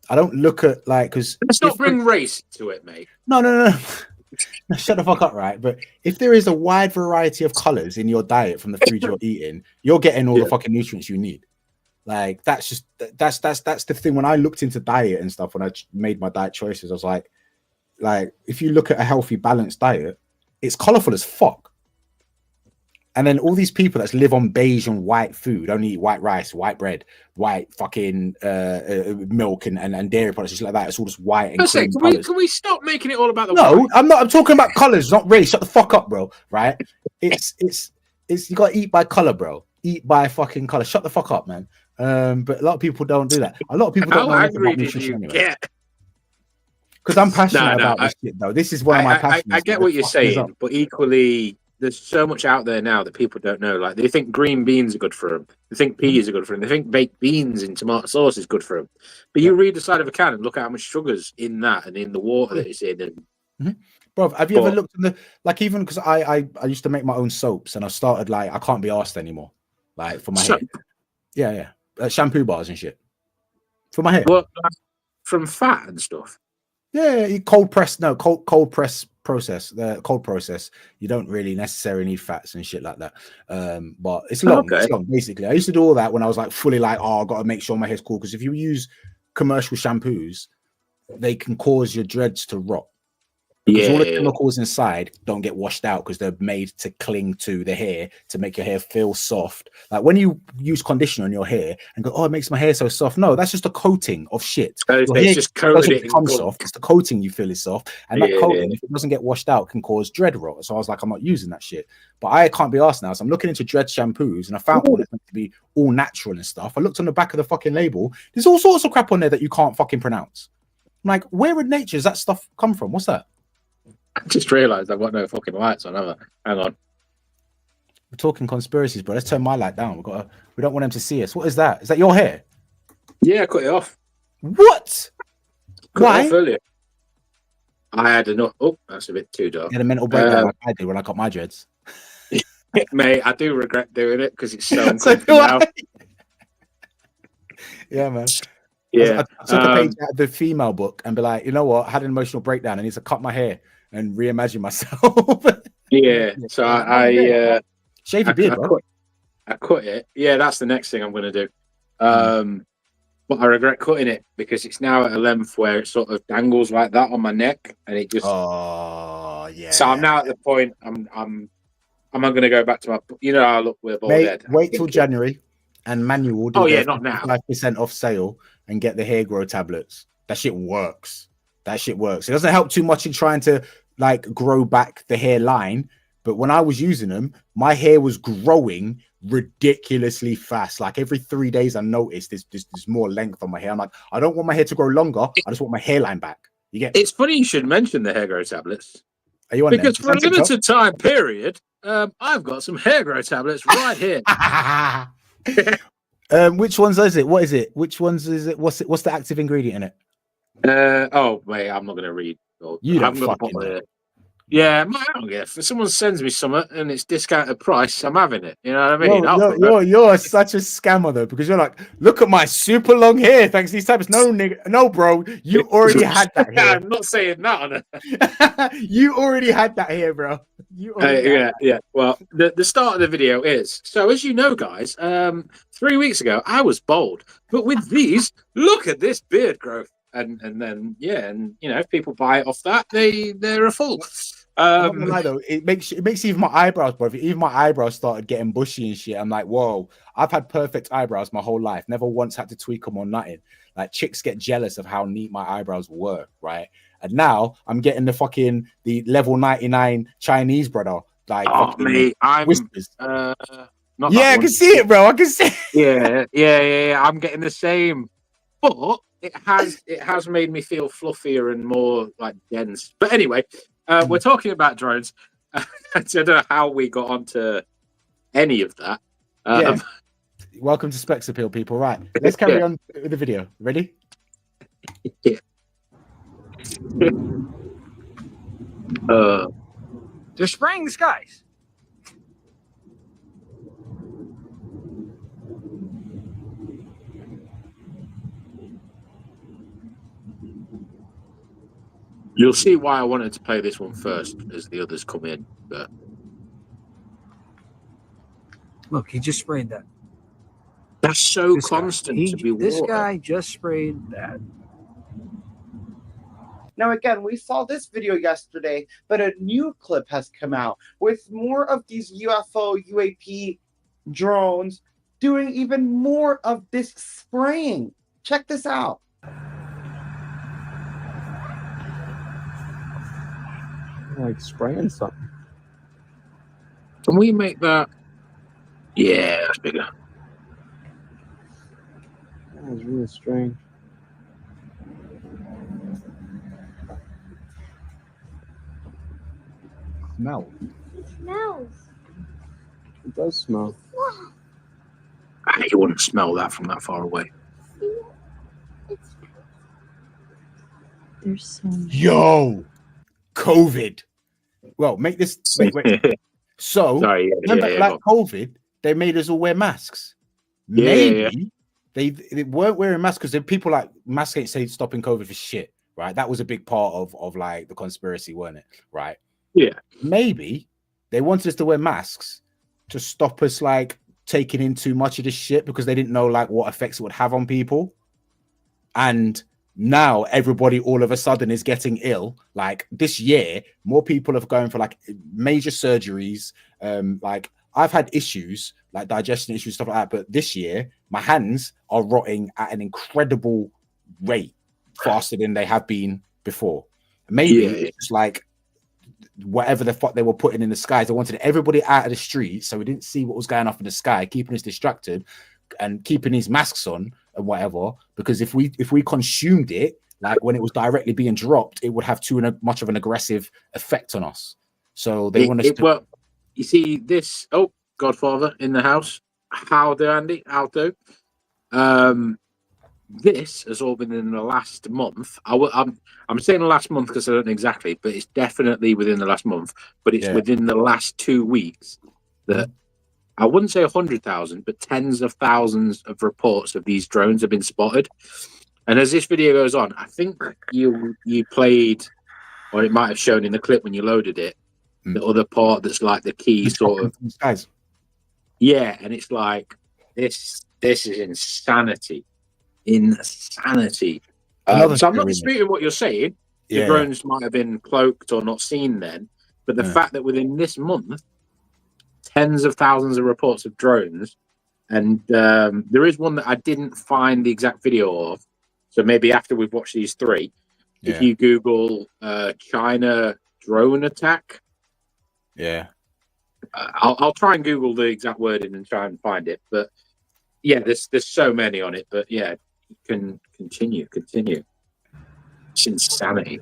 I don't look at like because let's not bring race to it, mate. No. Shut the fuck up, right? But if there is a wide variety of colors in your diet from the food you're eating, you're getting all the fucking nutrients you need. Like that's the thing. When I looked into diet and stuff, when I made my diet choices, I was like if you look at a healthy, balanced diet, it's colorful as fuck. And then all these people that live on beige and white food, only eat white rice, white bread, white fucking milk and dairy products, just like that. It's all just white and cream colors. Can we stop making it all about the No, white? I'm not. I'm talking about colors, not race. Shut the fuck up, bro. Right? It's you gotta eat by color, bro. Eat by fucking color. Shut the fuck up, man. But a lot of people don't do that. A lot of people don't know about nutrition anyway. Because I'm passionate about this shit, though. This is one of my passions. I get what you're saying, but equally, there's so much out there now that people don't know. Like, they think green beans are good for them. They think peas are good for them. They think baked beans in tomato sauce is good for them. But you read the side of a can and look at how much sugar's in that and in the water that it's in. And bro, have you ever looked in the like? Even because I used to make my own soaps, and I started like I can't be arsed anymore. Like for my hair, shampoo bars and shit for my hair. What, from fat and stuff? Yeah, cold press process. The cold process, you don't really necessarily need fats and shit like that. But it's long. It's long, basically. I used to do all that when I was like fully like, oh, I got to make sure my hair's cool, because if you use commercial shampoos, they can cause your dreads to rot. Because all the chemicals inside don't get washed out because they're made to cling to the hair to make your hair feel soft. Like when you use conditioner on your hair and go, oh, it makes my hair so soft. No, that's just a coating of shit. It's just coated become soft. It's the coating you feel is soft. And that coating, if it doesn't get washed out, can cause dread rot. So I was like, I'm not using that shit. But I can't be asked now. So I'm looking into dread shampoos and I found one that's meant to be all natural and stuff. I looked on the back of the fucking label. There's all sorts of crap on there that you can't fucking pronounce. I'm like, where in nature does that stuff come from? What's that? I just realised I've got no fucking lights on, have I? Hang on. We're talking conspiracies, bro. Let's turn my light down. We don't want them to see us. What is that? Is that your hair? Yeah, I cut it off. What? Why? It off earlier. I had enough. Oh, that's a bit too dark. You had a mental breakdown like I did when I got my dreads. Mate, I do regret doing it because it's so uncomfortable now. Yeah, man. Yeah. I took a page out of the female book and be like, you know what? I had an emotional breakdown. I need to cut my hair and reimagine myself. Yeah. So I shave your beard, bro. I cut it. Yeah, that's the next thing I'm going to do. But I regret cutting it because it's now at a length where it sort of dangles like that on my neck, and it just. Oh yeah. So I'm now at the point. I'm not going to go back to my. You know, I look with bald head. Wait till January, and Manual will do not now. 5% off sale and get the hair grow tablets. That shit works. It doesn't help too much in trying to like grow back the hairline, but when I was using them, my hair was growing ridiculously fast. Like every 3 days, I noticed there's more length on my hair. I'm like, I don't want my hair to grow longer. I just want my hairline back. You get? It's funny you should mention the hair grow tablets. Are you on because for a limited time period, I've got some hair grow tablets right here. Which ones is it? What is it? Which ones is it? What's the active ingredient in it? Oh wait, I'm not gonna read. You don't fucking know. Yeah, I don't care. If someone sends me something and it's discounted price, I'm having it. You know what I mean? You're such a scammer though, because you're like, look at my super long hair. Thanks to these types. No, nigga, no, bro. You already had that hair. I'm not saying that. You already had that hair, bro. Yeah. Well, the start of the video is so. As you know, guys, 3 weeks ago I was bald, but with these, look at this beard growth. And then you know, if people buy it off that, they're a fool. I'm not gonna lie though, it makes even my eyebrows, bro. Even my eyebrows started getting bushy and shit. I'm like, whoa, I've had perfect eyebrows my whole life. Never once had to tweak them or nothing. Like chicks get jealous of how neat my eyebrows were, right? And now I'm getting the level 99 Chinese brother. Like mate, I'm whispers. not Yeah, I can see it, bro. I can see it. Yeah. I'm getting the same. But it has made me feel fluffier and more like dense. But anyway, we're talking about drones. I don't know how we got onto any of that. Yeah. Welcome to Specs Appeal, people. Right, let's carry on with the video. Ready? Yeah. They're spraying the skies. You'll see why I wanted to play this one first as the others come in. But Look, he just sprayed that. that's so This constant guy. to be water. This guy just sprayed that. Now, again, we saw this video yesterday, but a new clip has come out with more of these UFO, UAP drones doing even more of this spraying. Check this out. Like spraying something. Can we make that? Yeah, that's bigger. That was really strange. Smell. It smells. It does smell. You wouldn't smell that from that far away. It's there's some. Yo, COVID. Well, make this. Wait. So, Sorry, remember, like COVID, they made us all wear masks. Maybe they weren't wearing masks because people like masks ain't say stopping COVID for shit, right? That was a big part of like the conspiracy, weren't it? Right? Yeah. Maybe they wanted us to wear masks to stop us like taking in too much of this shit because they didn't know like what effects it would have on people. And now everybody all of a sudden is getting ill. Like this year, more people have gone for like major surgeries. Like I've had issues like digestion issues, stuff like that. But this year, my hands are rotting at an incredible rate, faster than they have been before. Maybe it's just like whatever the fuck they were putting in the skies. They wanted everybody out of the street so we didn't see what was going off in the sky, keeping us distracted and keeping these masks on and whatever. Because if we consumed it, like when it was directly being dropped, it would have too much of an aggressive effect on us. So they want us to. Well, you see this. Oh, Godfather in the house. How do, Andy? How do? This has all been in the last month. I'm saying the last month because I don't know exactly, but it's definitely within the last month. But it's within the last 2 weeks that I wouldn't say 100,000, but tens of thousands of reports of these drones have been spotted. And as this video goes on, I think you played, or it might have shown in the clip when you loaded it, the other part that's like the key sort of. Yeah, and it's like this is insanity. Insanity. So I'm not disputing what you're saying. The drones might have been cloaked or not seen then, but the fact that within this month, tens of thousands of reports of drones, and there is one that I didn't find the exact video of. So maybe after we've watched these three, if you Google China drone attack, I'll try and Google the exact wording and try and find it. But yeah, there's so many on it. But yeah, you can continue. It's insanity.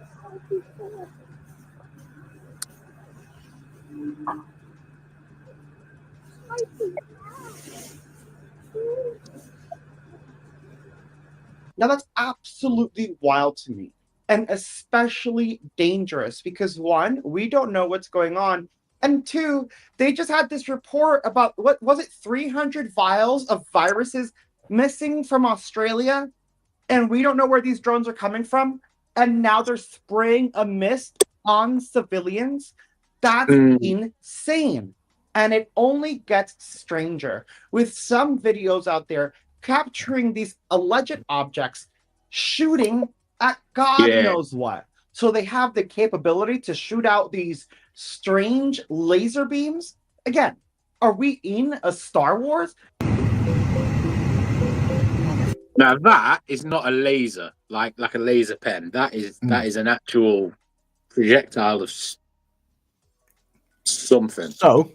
Now that's absolutely wild to me, and especially dangerous because one, we don't know what's going on, and two, they just had this report about what was it, 300 vials of viruses missing from Australia, and we don't know where these drones are coming from, and now they're spraying a mist on civilians. That's insane, and it only gets stranger with some videos out there capturing these alleged objects, shooting at God knows what. So they have the capability to shoot out these strange laser beams. Again, are we in a Star Wars? Now that is not a laser, like a laser pen. That is an actual projectile of something. So,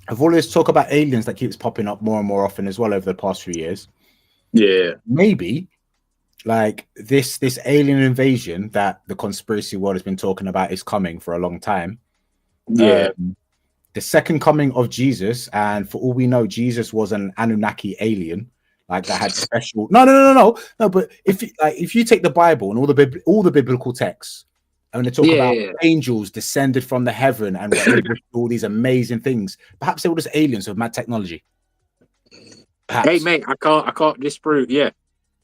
of all this talk about aliens that keeps popping up more and more often as well over the past few years, Yeah, maybe like this alien invasion that the conspiracy world has been talking about is coming for a long time. yeah, The second coming of Jesus, and for all we know, Jesus was an Anunnaki alien, like that had special. No. But if you take the Bible and all the biblical texts, and they talk about angels descended from the heaven and were able to do all these amazing things, perhaps they were just aliens with mad technology. Perhaps. Hey mate, I can't disprove. Yeah,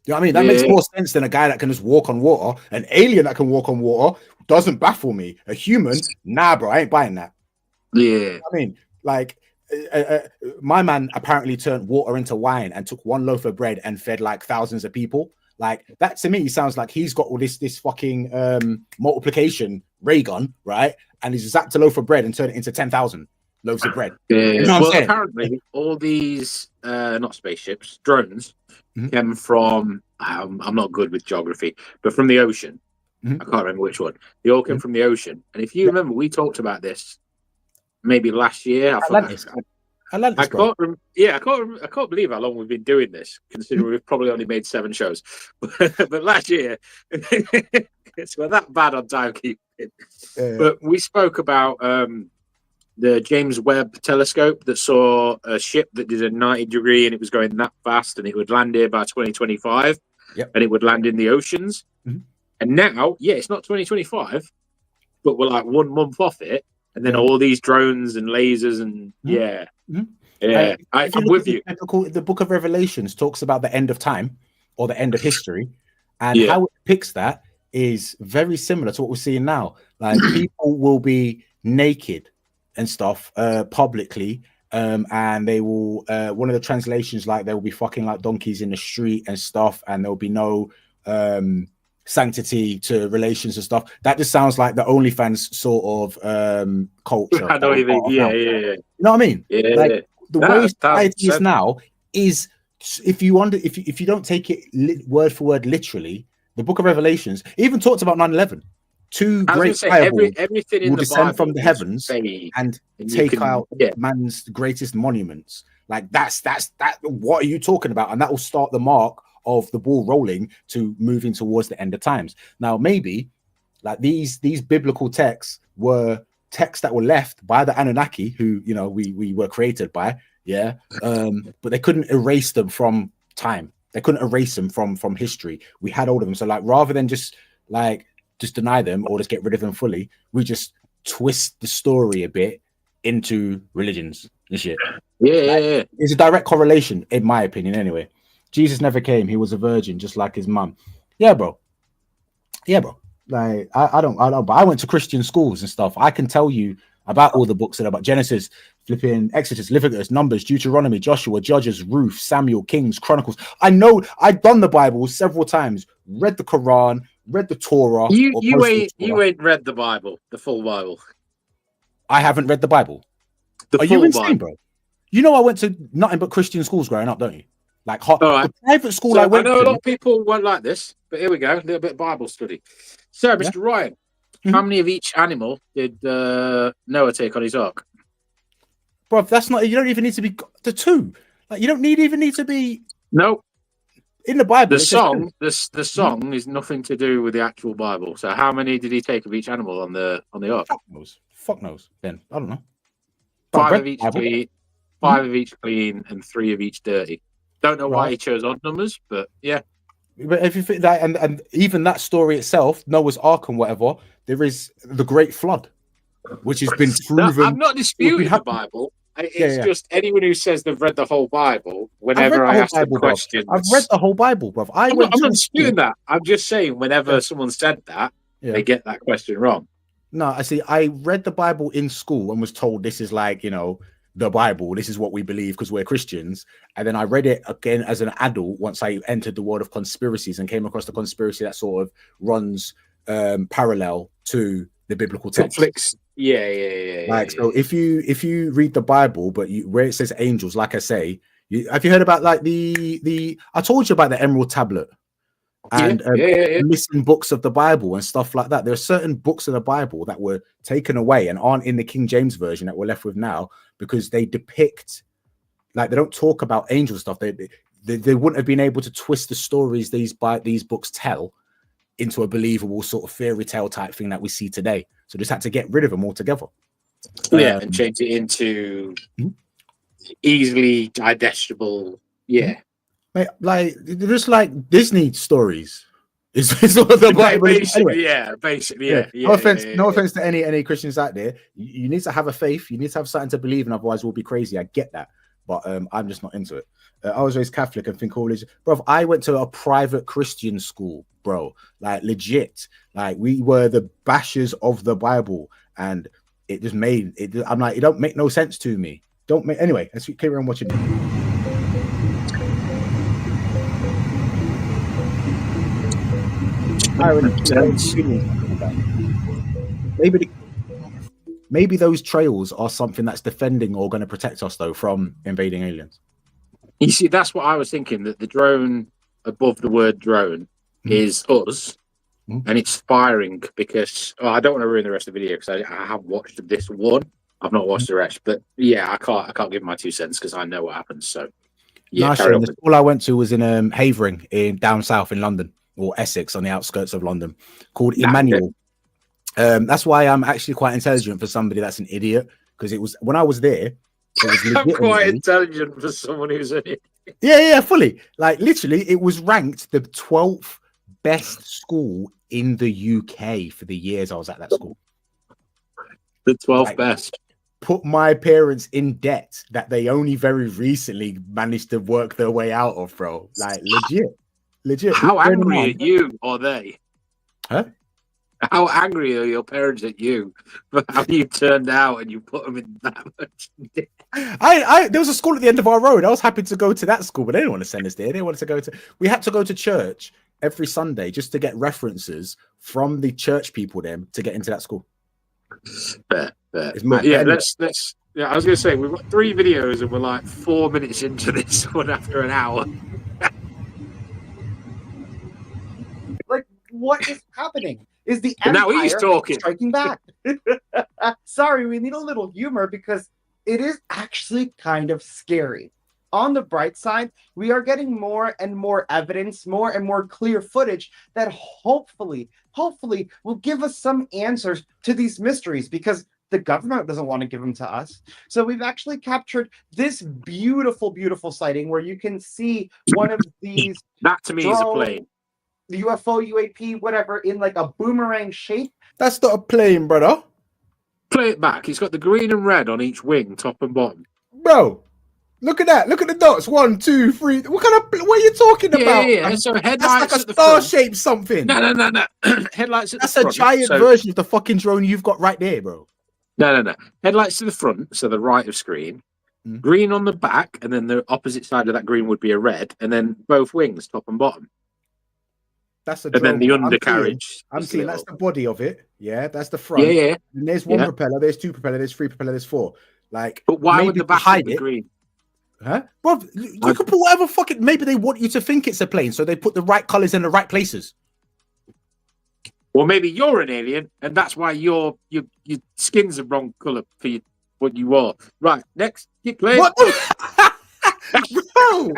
you know what I mean? That makes more sense than a guy that can just walk on water. An alien that can walk on water doesn't baffle me. A human, nah, bro, I ain't buying that. Yeah, I mean, like my man apparently turned water into wine and took one loaf of bread and fed like thousands of people. Like that to me sounds like he's got all this fucking multiplication ray gun, right? And he's zapped a loaf of bread and turned it into 10,000 loaves of bread. yeah. You know Well, apparently all these not spaceships, drones came from. I'm not good with geography, but from the ocean. I can't remember which one. They all came from the ocean. And if you remember, we talked about this maybe last year. I can't believe how long we've been doing this, considering we've probably only made 7 shows. But last year, we're that bad on timekeeping. But we spoke about the James Webb telescope that saw a ship that did a 90-degree and it was going that fast, and it would land here by 2025, and it would land in the oceans. And now, it's not 2025, but we're like 1 month off it. And then all these drones and lasers and I'm with you. The book of Revelations talks about the end of time or the end of history, and how it depicts that is very similar to what we're seeing now. Like people will be naked and stuff publicly, and they will. One of the translations, like they will be fucking like donkeys in the street and stuff, and there will be no sanctity to relations and stuff. That just sounds like the OnlyFans sort of culture. I know what you mean. Yeah. You know what I mean? Yeah. Like the way society is now is, if you don't take it word for word literally, the Book of Revelations even talks about 9/11. 2 great fireballs everything in will the descend Bible from the heavens and take out man's greatest monuments. Like that's that. What are you talking about? And that will start the mark of the ball rolling to moving towards the end of times. Now, maybe like these biblical texts were texts that were left by the Anunnaki, who we were created by, but they couldn't erase them from time. They couldn't erase them from history. We had all of them. So like rather than just deny them or just get rid of them fully, we just twist the story a bit into religions and shit. Yeah. It's a direct correlation, in my opinion, anyway. Jesus never came. He was a virgin, just like his mum. Yeah, bro. Like I don't. But I went to Christian schools and stuff. I can tell you about all the books that are about Genesis, flipping Exodus, Leviticus, Numbers, Deuteronomy, Joshua, Judges, Ruth, Samuel, Kings, Chronicles. I know. I've done the Bible several times. Read the Quran. Read the Torah. You ain't read the Bible, the full Bible. I haven't read the Bible. Are you insane, bro? You know I went to nothing but Christian schools growing up, don't you? Like the private school I went to. I know a lot of people won't like this, but here we go. A little bit of Bible study. So, Mr. Ryan, how many of each animal did Noah take on his ark? Bro, that's not. You don't even need to be the 2. Like you don't even need to be. No. In the Bible, the song is nothing to do with the actual Bible. So, how many did he take of each animal on the ark? Fuck knows. Then I don't know. 5 of each clean, 5 of each clean, and 3 of each dirty. Don't know why he chose odd numbers, but yeah. But if you think that, and even that story itself, Noah's Ark and whatever, there is the Great Flood, which has been proven. No, I'm not disputing the Bible. It's just anyone who says they've read the whole Bible. Whenever I ask them questions, I've read the whole Bible, bro. I'm not disputing that. I'm just saying whenever someone said that, they get that question wrong. No, I see. I read the Bible in school and was told this is like the Bible, this is what we believe because we're Christians. And then I read it again as an adult once I entered the world of conspiracies and came across the conspiracy that sort of runs parallel to the biblical text. Yeah. Like, so if you read the Bible, but where it says angels, like I say, have you heard about like the I told you about the Emerald Tablet and missing books of the Bible and stuff like that. There are certain books of the Bible that were taken away and aren't in the King James version that we're left with now because they depict, like, they don't talk about angel stuff. They wouldn't have been able to twist the stories these books tell into a believable sort of fairy tale type thing that we see today. So just had to get rid of them altogether. Yeah, and change it into easily digestible. Yeah. Like just like Disney stories. Is what the Bible is. Anyway, Basically. No offense to any Christians out there. You need to have a faith. You need to have something to believe in. Otherwise, we'll be crazy. I get that, but I'm just not into it. I was raised Catholic and think all is, bro. I went to a private Christian school, bro. Like legit. Like we were the bashers of the Bible, and it just made it. I'm like, it don't make no sense to me. Don't make anyway. Let's carry on watching. Maybe those trails are something that's defending or going to protect us though from invading aliens. You see, that's what I was thinking, that the drone above the word drone is us, and it's firing because I don't want to ruin the rest of the video because I have watched this one. I've not watched the rest, but yeah, I can't give my 2 cents because I know what happens. So yeah, the school I went to was in Havering in down south in London, or Essex on the outskirts of London, called Emmanuel. That's why I'm actually quite intelligent for somebody that's an idiot, because it was when I was there. I'm quite intelligent for someone who's an idiot. Yeah, fully. Like literally, it was ranked the 12th best school in the UK for the years I was at that school. The 12th best. Put my parents in debt that they only very recently managed to work their way out of, bro. Like legit. How angry are you or they? Huh? How angry are your parents at you for how you turned out and you put them in that much debt? There was a school at the end of our road. I was happy to go to that school, but they didn't want to send us there. They wanted to go to. We had to go to church every Sunday just to get references from the church people then to get into that school. Fair. Yeah, let's. Yeah, I was going to say we've got 3 videos and we're like 4 minutes into this one after an hour. Like, what is happening? Is the Empire now he's talking, striking back? Sorry, we need a little humor because it is actually kind of scary. On the bright side, we are getting more and more evidence, more and more clear footage that hopefully will give us some answers to these mysteries, because the government doesn't want to give them to us. So we've actually captured this beautiful sighting where you can see one of these. That to me is a plane. The UFO, UAP, whatever, in like a boomerang shape. That's not a plane, brother. Play it back. He's got the green and red on each wing, top and bottom. Bro, look at that. Look at the dots. 1, 2, 3. What are you talking about? Yeah. So headlights that's like a star-shaped something. No. Headlights at the front. That's a giant version of the fucking drone you've got right there, bro. No. Headlights to the front, so the right of screen. Green on the back, and then the opposite side of that green would be a red, and then both wings, top and bottom. That's a drone. And then the undercarriage. I'm seeing that's the body of it. Yeah, that's the front. Yeah. And there's 1 propeller, there's 2 propeller, there's 3 propeller, there's 4. Like, but why would the back hide it? Green? Huh? Bro, you could put whatever fucking. Maybe they want you to think it's a plane, so they put the right colors in the right places. Well, maybe you're an alien, and that's why your skin's the wrong color for what you are. Right, next, keep playing. What? Bro.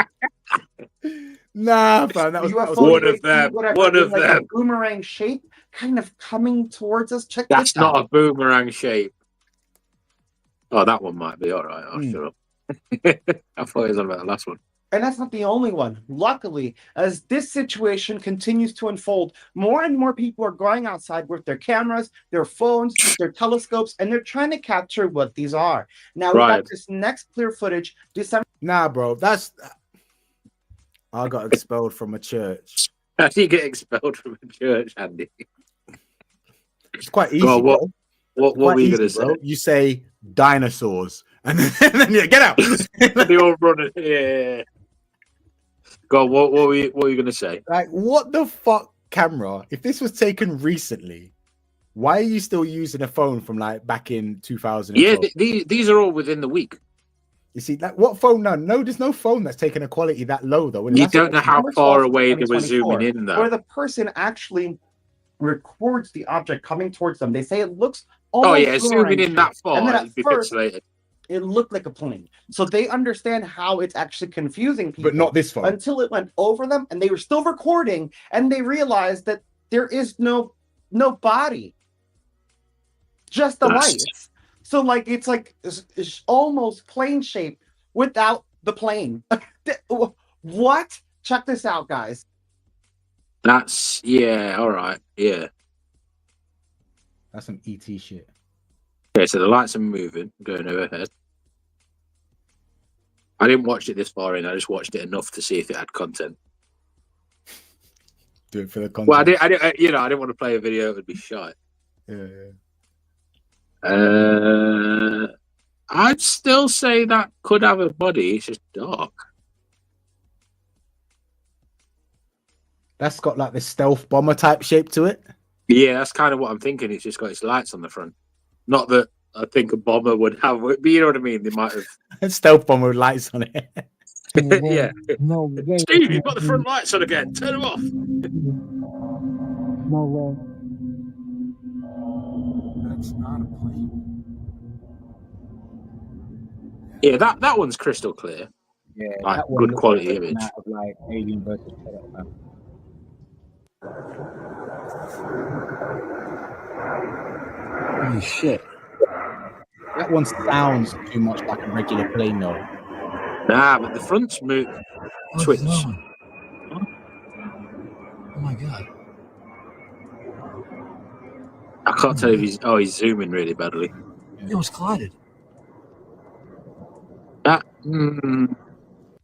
Nah, man, that was one of them. One of them. A boomerang shape, kind of coming towards us. Check that's this out. Not a boomerang shape. Oh, that one might be all right. I'll shut up. I thought it was on about the last one. And that's not the only one. Luckily, as this situation continues to unfold, more and more people are going outside with their cameras, their phones, their telescopes, and they're trying to capture what these are. Now, we got this next clear footage. Nah, bro, I got expelled from a church. How do you get expelled from a church, Andy? It's quite easy. Bro. What were you going to say? You say dinosaurs, and then yeah, get out. They all run. Yeah. God, what were you going to say? Like, what the fuck, camera? If this was taken recently, Why are you still using a phone from like back in 2012? Yeah, these are all within the week. You see, like what phone? No, there's no phone that's taking a quality that low though. You don't know how September far 12th, away they were 2024, zooming in, though. where the person actually records the object coming towards them. They say it looks almost Oh yeah, zooming boomerang in that shaped. far, And then at it'd be first, pixelated. it looked like a plane. So they understand how it's actually confusing people. But not this phone. Until it went over them and they were still recording and they realized that there is no body. Just the lights. So like it's almost plane shaped without the plane. What? Check this out, guys. That's all right. Yeah. That's some ET shit. Okay, so the lights are moving, going overhead. I didn't watch it this far in. I just watched it enough to see if it had content. Do it for the content. Well, I didn't want to play a video. It would be shite. Yeah. I'd still say that could have a body. It's just dark. That's got like the stealth bomber type shape to it. Yeah, that's kind of what I'm thinking. It's just got its lights on the front. Not that I think a bomber would have, but you know what I mean. They might have Stealth bomber with lights on it. yeah. No way. Steve, you've got the front lights on again. Turn them off. No way. That's not a plane. Yeah, that one's crystal clear. Yeah, Like, that one good looks quality like image. out of, like Alien versus Predator. Holy shit. That one sounds too much like a regular plane though. Nah, but the front's twitch. Oh my god. I can't tell if he's zooming really badly. It almost collided.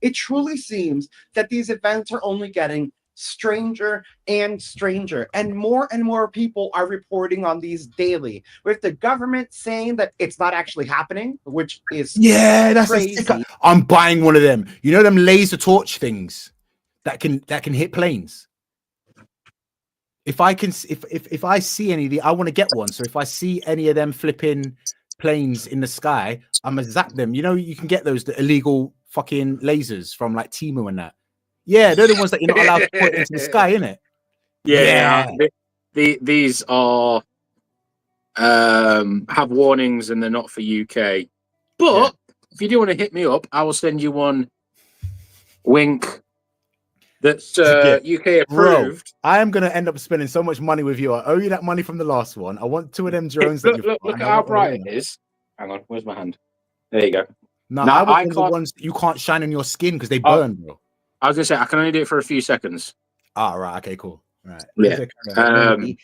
It truly seems that these events are only getting stranger and stranger, and more people are reporting on these daily, with the government saying that it's not actually happening, which is That's crazy. I'm buying one of them. You know them laser torch things that can hit planes. If I see any of the, I want to get one. So if I see any of them flipping planes in the sky, I'm gonna zap them. You know, you can get the illegal fucking lasers from like Temu and that. Yeah, they're the ones that you're not allowed to put into the sky, innit? Yeah. These are have warnings and they're not for UK. But if you do want to hit me up, I will send you one. Wink. That's UK approved. Bro, I am gonna end up spending so much money with you. I owe you that money from the last one. I want 2 of them drones. Look at how bright it is. Hang on, where's my hand? There you go. No, I want the ones that you can't shine on your skin because they burn, bro. I was gonna say I can only do it for a few seconds. Ah, right. Okay, cool. Right. Yeah. And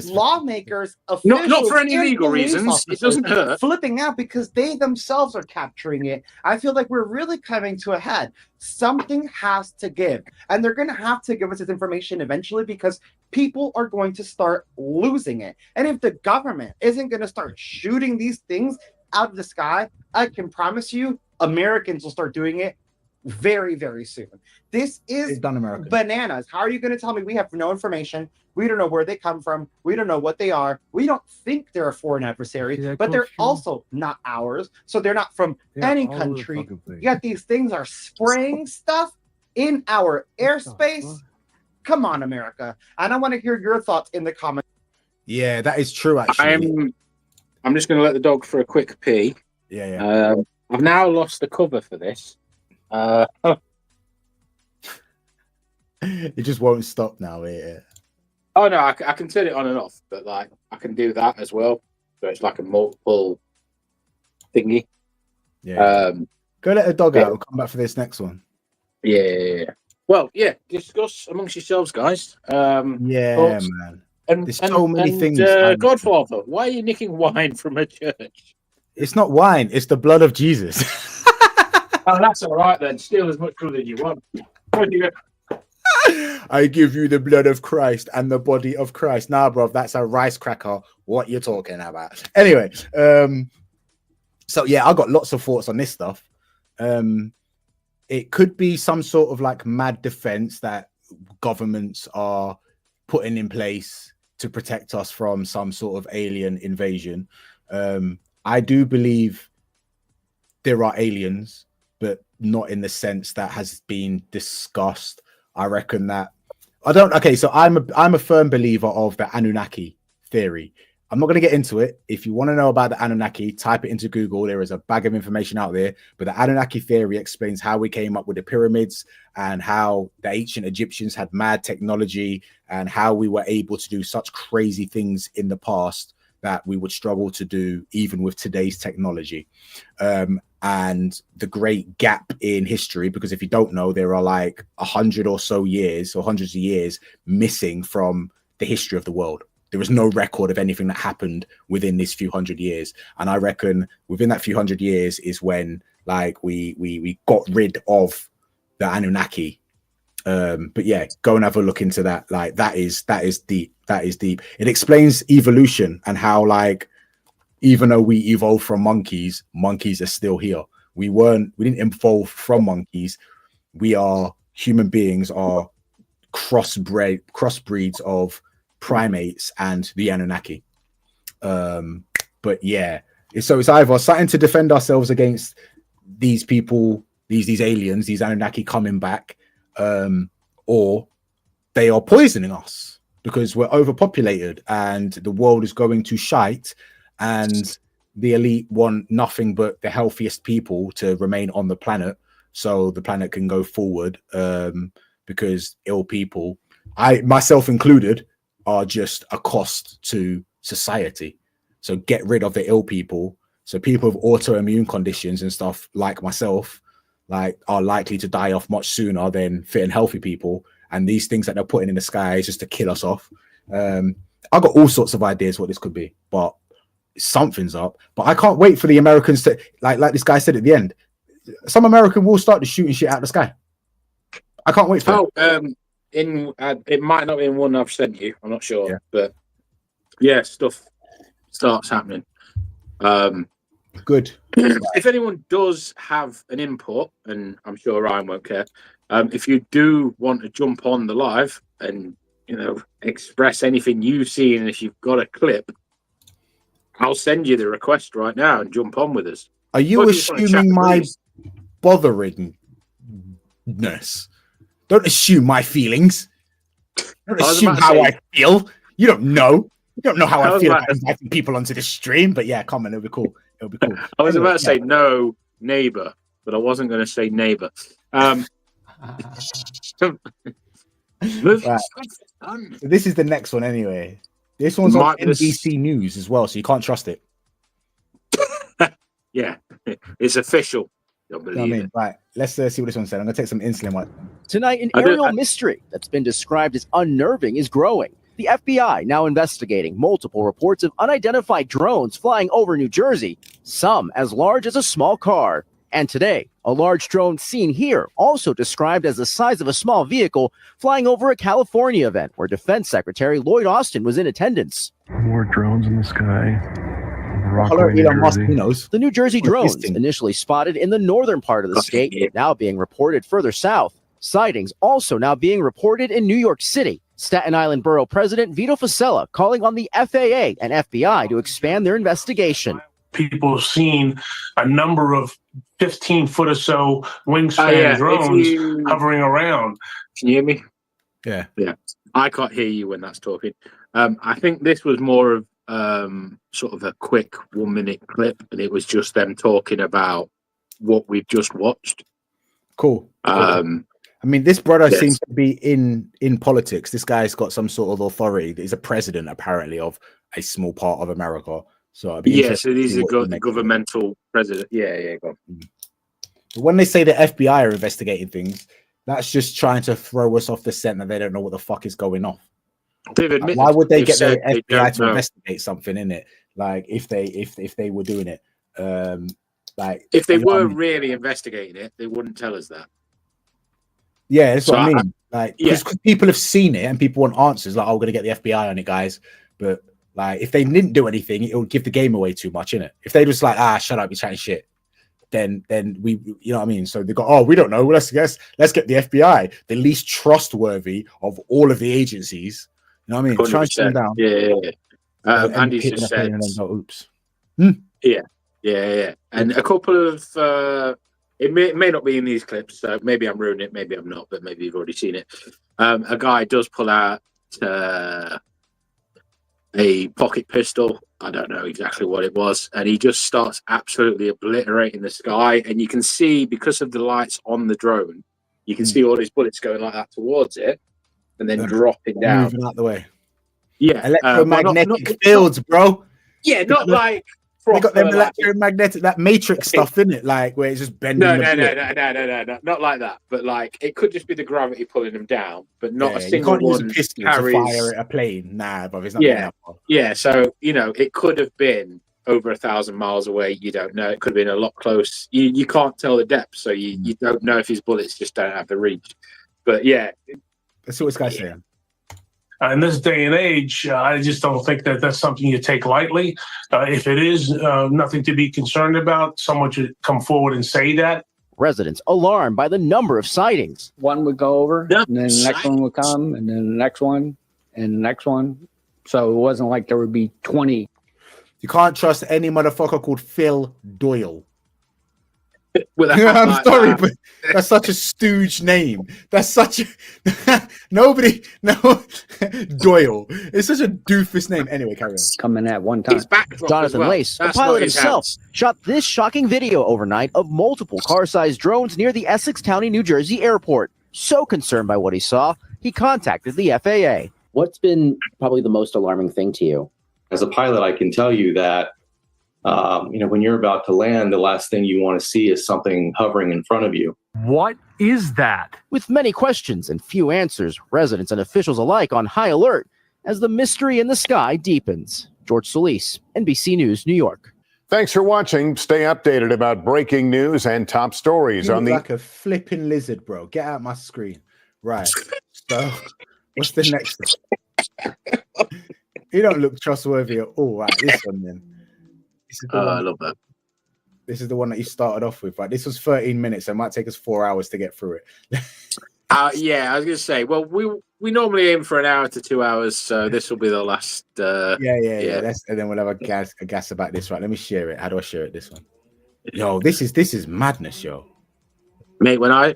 lawmakers, officials, not for any and legal police reasons. It doesn't hurt. Flipping out because they themselves are capturing it. I feel like we're really coming to a head. Something has to give, and they're going to have to give us this information eventually because people are going to start losing it. And if the government isn't going to start shooting these things out of the sky, I can promise you, Americans will start doing it very, very soon. This is bananas. How are you going to tell me we have no information? We don't know where they come from. We don't know what they are. We don't think they're a foreign adversary, but they're also not ours. So they're not from any country. Yet these things are spraying stuff in our airspace. Come on, America. And I want to hear your thoughts in the comments. Yeah, that is true, actually. I'm just going to let the dog for a quick pee. Yeah. I've now lost the cover for this. It just won't stop now. Yeah. Oh no, I can turn it on and off, but like I can do that as well. So it's like a multiple thingy. Yeah. Go let the dog out. We'll come back for this next one. Yeah. Well, yeah. Discuss amongst yourselves, guys. Man. And there's so many things. Godfather, why are you nicking wine from a church? It's not wine. It's the blood of Jesus. Oh, that's all right then. Steal as much blood as you want. I give you the blood of Christ and the body of Christ. Nah, bro, that's a rice cracker. What you're talking about? Anyway, so yeah, I got lots of thoughts on this stuff. It could be some sort of like mad defense that governments are putting in place to protect us from some sort of alien invasion. I do believe there are aliens, but not in the sense that has been discussed. I reckon that I don't. Okay, so I'm a firm believer of the Anunnaki theory. I'm not going to get into it. If you want to know about the Anunnaki, type it into Google. There is a bag of information out there. But the Anunnaki theory explains how we came up with the pyramids and how the ancient Egyptians had mad technology and how we were able to do such crazy things in the past that we would struggle to do even with today's technology. And the great gap in history, because if you don't know, there are like 100 or so years or hundreds of years missing from the history of the world. There is no record of anything that happened within this few hundred years. And I reckon within that few hundred years is when like we got rid of the Anunnaki. But yeah, go and have a look into that. Like that is deep. That is deep. It explains evolution and how like even though we evolved from monkeys, monkeys are still here. We didn't evolve from monkeys. We are human beings are crossbreeds of primates and the Anunnaki. But yeah, so it's either something to defend ourselves against these people, these aliens, these Anunnaki coming back, or they are poisoning us because we're overpopulated and the world is going to shite, and the elite want nothing but the healthiest people to remain on the planet so the planet can go forward, because ill people, I myself included, are just a cost to society. So get rid of the ill people. So people with autoimmune conditions and stuff like myself, like, are likely to die off much sooner than fit and healthy people. And these things that they're putting in the sky is just to kill us off. I've got all sorts of ideas what this could be, but something's up. But I can't wait for the Americans to, like this guy said at the end, some American will start to shooting shit out of the sky. I can't wait for it. It might not be in one I've sent you. I'm not sure, but yeah, stuff starts happening. Good. If anyone does have an input, and I'm sure Ryan won't care, if you do want to jump on the live and express anything you've seen, and if you've got a clip, I'll send you the request right now and jump on with us. Are you assuming my botheringness? Don't assume my feelings. Don't assume how I feel. You don't know. You don't know how I feel about inviting people onto the stream. But yeah, come on, it'll be cool. It'll be cool. I was about to say no neighbor, but I wasn't going to say neighbor. Right. So this is the next one anyway. This one's on NBC News as well, so you can't trust it. Yeah, it's official. Don't believe it. Right, let's see what this one said. I'm going to take some insulin. Tonight, an aerial mystery that's been described as unnerving is growing. The FBI now investigating multiple reports of unidentified drones flying over New Jersey, some as large as a small car. And today, a large drone seen here, also described as the size of a small vehicle, flying over a California event where Defense Secretary Lloyd Austin was in attendance. More drones in the sky. The New Jersey drones, initially spotted in the northern part of the state, now being reported further south. Sightings also now being reported in New York City. Staten Island Borough President Vito Fossella calling on the FAA and FBI to expand their investigation. People have seen a number of 15-foot or so wingspan drones hovering around. Can you hear me? Yeah. Yeah. I can't hear you when that's talking. I think this was more of sort of a quick 1-minute clip, and it was just them talking about what we've just watched. Cool. I mean, this brother seems to be in politics. This guy's got some sort of authority. He's a president, apparently, of a small part of America. So so these are the governmental president. Yeah, go on. When they say the FBI are investigating things, that's just trying to throw us off the scent that they don't know what the fuck is going on. Why would they get the FBI to investigate something in it? Like if they were doing it, like if they were really investigating it, they wouldn't tell us that. Yeah, that's what I mean. Like, because people have seen it and people want answers. Like, oh, we're gonna get the FBI on it, guys. But like, if they didn't do anything, it would give the game away too much, innit? If they just like, shut up, you're chatting shit. Then we, you know what I mean? So they go, oh, we don't know. Let's get the FBI, the least trustworthy of all of the agencies, You know what I mean? Try and slow 100%. down. Yeah. And Andy's hitting just a plane said, and then go, oops. yeah. And a couple of, it may not be in these clips, so maybe I'm ruining it, maybe I'm not, but maybe you've already seen it. A guy does pull out a pocket pistol. I don't know exactly what it was. And he just starts absolutely obliterating the sky. And you can see, because of the lights on the drone, you can see all his bullets going like that towards it and then dropping down. Moving out the way. Yeah. Electromagnetic fields, bro. Yeah, not like... They got them electromagnetic, that matrix stuff in it, like where it's just bending. No, not like that. But like, it could just be the gravity pulling them down, but not a single one. You can't use a pistol to fire at a plane. Nah, but it's not. Yeah. So it could have been over 1,000 miles away. You don't know. It could have been a lot close. You can't tell the depth, so you don't know if his bullets just don't have the reach. But yeah, let's see what this guy's saying. In this day and age, I just don't think that that's something you take lightly. If it is, nothing to be concerned about. Someone should come forward and say that. Residents alarmed by the number of sightings. One would go over, and then the next one would come, and then the next one, and the next one. So it wasn't like there would be 20. You can't trust any motherfucker called Phil Doyle. I'm sorry, but that's such a stooge name. That's such a Doyle. It's such a doofus name. Anyway, carry on. Coming at one time. Jonathan Lace, a pilot himself, shot this shocking video overnight of multiple car-sized drones near the Essex County, New Jersey airport. So concerned by what he saw, he contacted the FAA. What's been probably the most alarming thing to you? As a pilot, I can tell you that when you're about to land, the last thing you want to see is something hovering in front of you. What is that? With many questions and few answers, residents and officials alike on high alert as the mystery in the sky deepens. George Solis, NBC News, New York. Thanks for watching. Stay updated about breaking news and top stories on the... like a flipping lizard, bro. Get out my screen. Right. So, what's the next one? You don't look trustworthy at all. Right, this one then. I love that. This is the one that you started off with, right? This was 13 minutes. So it might take us 4 hours to get through it. Yeah, I was going to say, well, we normally aim for an hour to 2 hours, so this will be the last. Yeah. And then we'll have a gas about this, right? Let me share it. How do I share it? This one. Yo, this is madness, yo. Mate, when I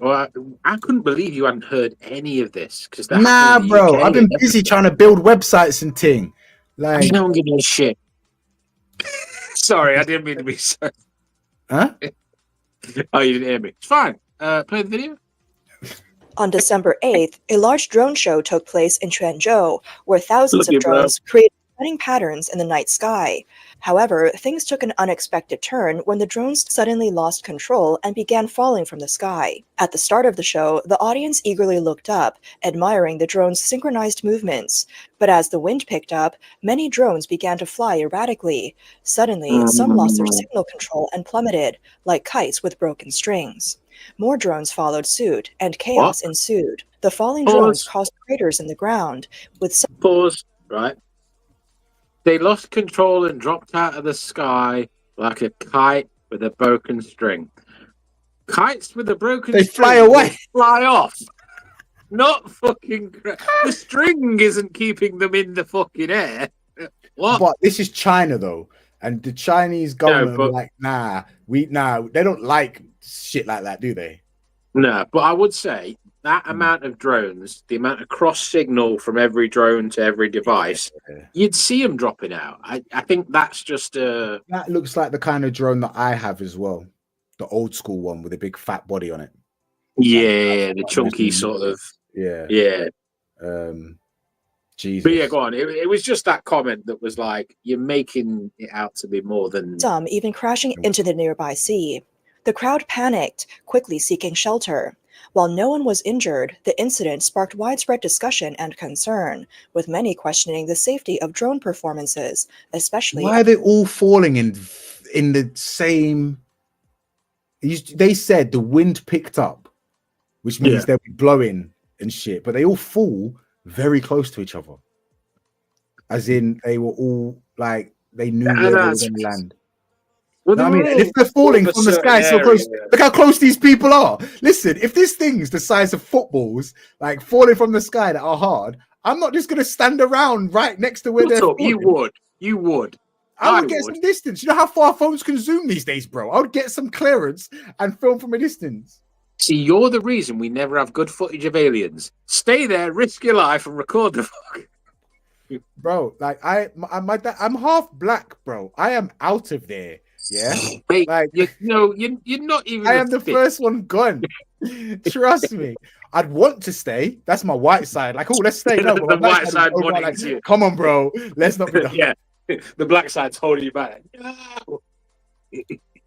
couldn't believe you hadn't heard any of this because nah, bro, I've been busy trying to build websites and ting. Like, no one gives a shit. Sorry, I didn't mean to be sorry. Huh? Oh, you didn't hear me. It's fine. Play the video. On December 8th, a large drone show took place in Quanzhou, where thousands of drones created stunning patterns in the night sky. However, things took an unexpected turn when the drones suddenly lost control and began falling from the sky. At the start of the show, the audience eagerly looked up, admiring the drones' synchronized movements. But as the wind picked up, many drones began to fly erratically. Suddenly, some lost their signal control and plummeted, like kites with broken strings. More drones followed suit, and chaos ensued. The falling drones caused craters in the ground, with some... Pause, right? They lost control and dropped out of the sky like a kite with a broken string. Kites with a broken string. They fly away. They fly off. Not fucking... The string isn't keeping them in the fucking air. What? But this is China, though. And the Chinese government are like, they don't like shit like that, do they? No, but I would say that amount of drones, the amount of cross signal from every drone to every device, you'd see them dropping out. I think that's just a... That looks like the kind of drone that I have as well. The old school one with a big fat body on it. Yeah, the chunky sort of... Yeah. Jesus. But yeah, go on. It was just that comment that was like, you're making it out to be more than... Some even crashing into the nearby sea. The crowd panicked, quickly seeking shelter. While no one was injured, the incident sparked widespread discussion and concern, with many questioning the safety of drone performances, especially... Why are they all falling in the same... They said the wind picked up, which means they'll be blowing and shit, but they all fall very close to each other. As in, they were all like, they knew where they were going to land. Well, I mean, if they're falling from the sky so close, look how close these people are. Listen, if this thing's the size of footballs, like falling from the sky that are hard, I'm not just gonna stand around right next to where they're You would. You would. I would get some distance. You know how far phones can zoom these days, bro? I would get some clearance and film from a distance. See, you're the reason we never have good footage of aliens. Stay there, risk your life, and record the fuck. Bro, like I'm half black, bro. I am out of there. Yeah, Mate, like you're not even. I am the first one gone. Trust me. I'd want to stay. That's my white side. Like, oh, let's stay. No, but The my white side is over, wanting like, to. come on, bro. Let's not be the Yeah. The black side's holding you back. No.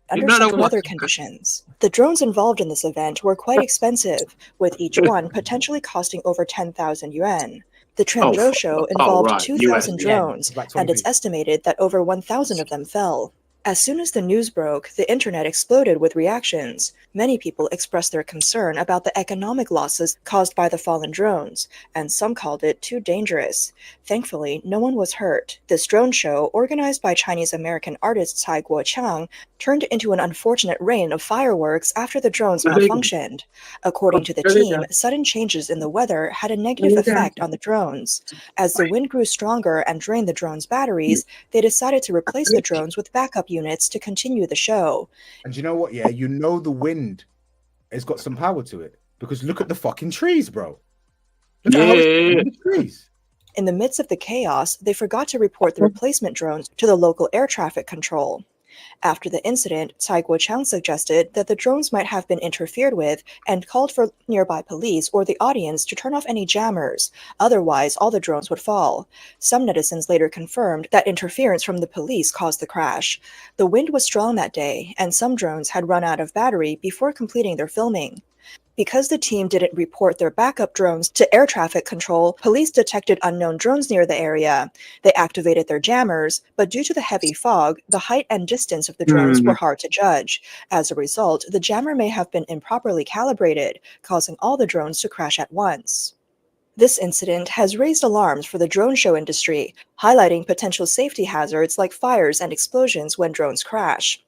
Under such weather conditions. The drones involved in this event were quite expensive, with each one potentially costing over 10,000 yuan. The Quanzhou show involved 2,000 drones, and it's estimated that over 1,000 of them fell. As soon as the news broke, the internet exploded with reactions. Many people expressed their concern about the economic losses caused by the fallen drones, and some called it too dangerous. Thankfully, no one was hurt. This drone show, organized by Chinese-American artist Cai Guoqiang, turned into an unfortunate rain of fireworks after the drones malfunctioned. According to the team, sudden changes in the weather had a negative effect on the drones. As the wind grew stronger and drained the drones' batteries, they decided to replace the drones with backup units to continue the show. And you know what? Yeah, you know the wind has got some power to it because look at the fucking trees, bro. Look at how it's the trees. In the midst of the chaos, they forgot to report the replacement drones to the local air traffic control. After the incident, Cai Guoqiang suggested that the drones might have been interfered with and called for nearby police or the audience to turn off any jammers. Otherwise, all the drones would fall. Some netizens later confirmed that interference from the police caused the crash. The wind was strong that day, and some drones had run out of battery before completing their filming. Because the team didn't report their backup drones to air traffic control, police detected unknown drones near the area. They activated their jammers, but due to the heavy fog, the height and distance of the drones were hard to judge. As a result, the jammer may have been improperly calibrated, causing all the drones to crash at once. This incident has raised alarms for the drone show industry, highlighting potential safety hazards like fires and explosions when drones crash.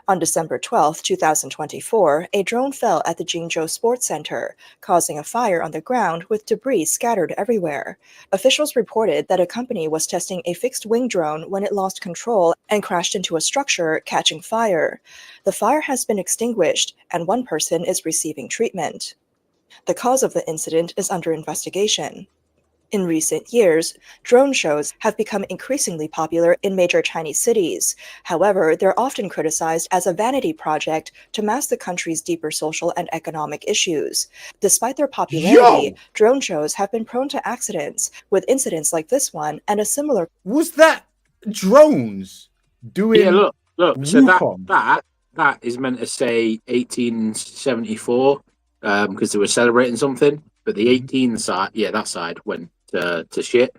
On December 12, 2024, a drone fell at the Jingzhou Sports Center, causing a fire on the ground with debris scattered everywhere. Officials reported that a company was testing a fixed-wing drone when it lost control and crashed into a structure, catching fire. The fire has been extinguished, and one person is receiving treatment. The cause of the incident is under investigation. In recent years, drone shows have become increasingly popular in major Chinese cities. However, they're often criticized as a vanity project to mask the country's deeper social and economic issues. Despite their popularity, drone shows have been prone to accidents, with incidents like this one and a similar... Was that drones doing... Yeah, look. So that is meant to say 1874 because they were celebrating something. But the 18 side, that side went to shit.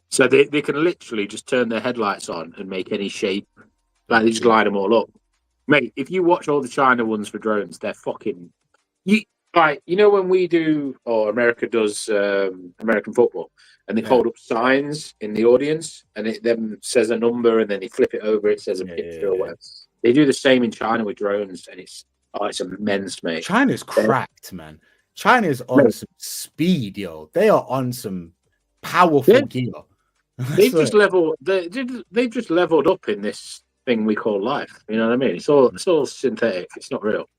So they can literally just turn their headlights on and make any shape. Like they just line them all up. Mate, if you watch all the China ones for drones, they're fucking... You know when we do, or America does American football, and they hold up signs in the audience, and it then says a number, and then they flip it over, it says a picture or whatever. They do the same in China with drones, and it's immense, mate. China's cracked, man. China's on some speed, yo. They are on some powerful gear. They've just leveled up in this thing we call life. You know what I mean? It's all synthetic. It's not real.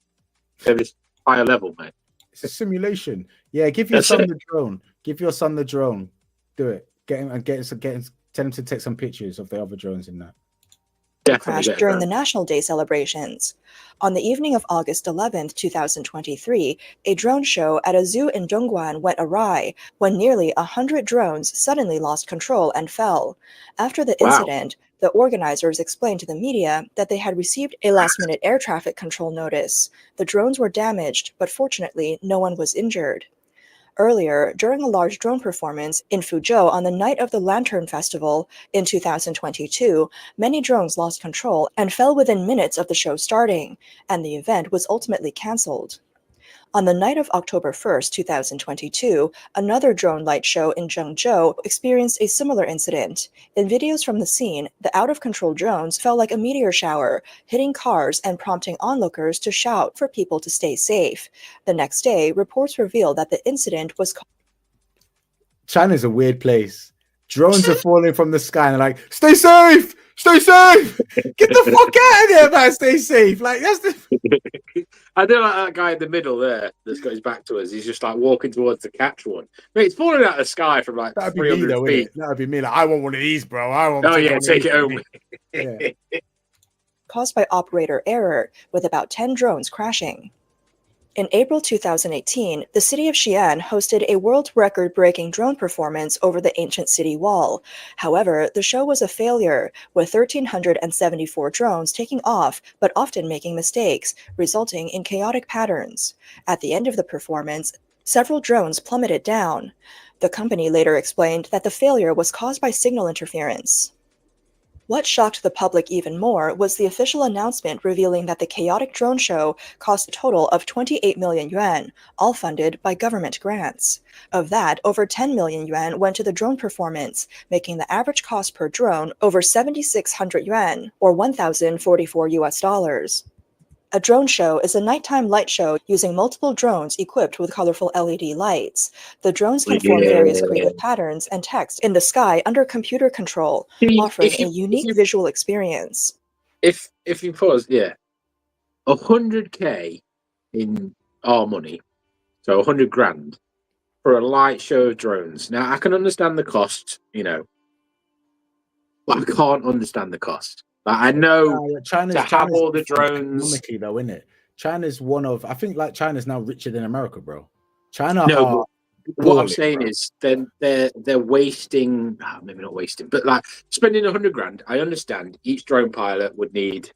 They're just higher level, mate. It's a simulation. Yeah, give your son the drone. Give your son the drone. Do it. Get him and tell him to take some pictures of the other drones in that. Crashed during the National Day celebrations. On the evening of August 11, 2023, a drone show at a zoo in Dongguan went awry when nearly 100 drones suddenly lost control and fell. After the incident, the organizers explained to the media that they had received a last-minute air traffic control notice. The drones were damaged, but fortunately, no one was injured. Earlier, during a large drone performance in Fuzhou on the night of the Lantern Festival in 2022, many drones lost control and fell within minutes of the show starting, and the event was ultimately cancelled. On the night of October 1st, 2022, another drone light show in Zhengzhou experienced a similar incident. In videos from the scene, the out-of-control drones fell like a meteor shower, hitting cars and prompting onlookers to shout for people to stay safe. The next day, reports revealed that the incident was... China's a weird place. Drones are falling from the sky and they're like, stay safe! Stay safe! Get the fuck out of there, man! Stay safe! Like, that's the... I do like that guy in the middle there that's got his back to us. He's just like walking towards the catch one. Mate, it's falling out of the sky from like That'd be 300 me, though, feet. That'd be me. Like, I want one of these, bro. I want. Oh, yeah, take it home. Caused by operator error, with about 10 drones crashing. In April 2018, the city of Xi'an hosted a world record-breaking drone performance over the ancient city wall. However, the show was a failure, with 1,374 drones taking off but often making mistakes, resulting in chaotic patterns. At the end of the performance, several drones plummeted down. The company later explained that the failure was caused by signal interference. What shocked the public even more was the official announcement revealing that the chaotic drone show cost a total of 28 million yuan, all funded by government grants. Of that, over 10 million yuan went to the drone performance, making the average cost per drone over 7,600 yuan, or $1,044. A drone show is a nighttime light show using multiple drones equipped with colorful LED lights. The drones can form various creative patterns and text in the sky under computer control, offering a unique visual experience. If you pause, 100K in our money, so 100 grand for a light show of drones. Now, I can understand the cost, but I can't understand the cost. Like, I know China's all the drones. Economically, though, isn't it? China's one of, I think, like, China's now richer than America, bro. China. No, what I'm saying is, they're wasting. Maybe not wasting, but like spending 100 grand. I understand each drone pilot would need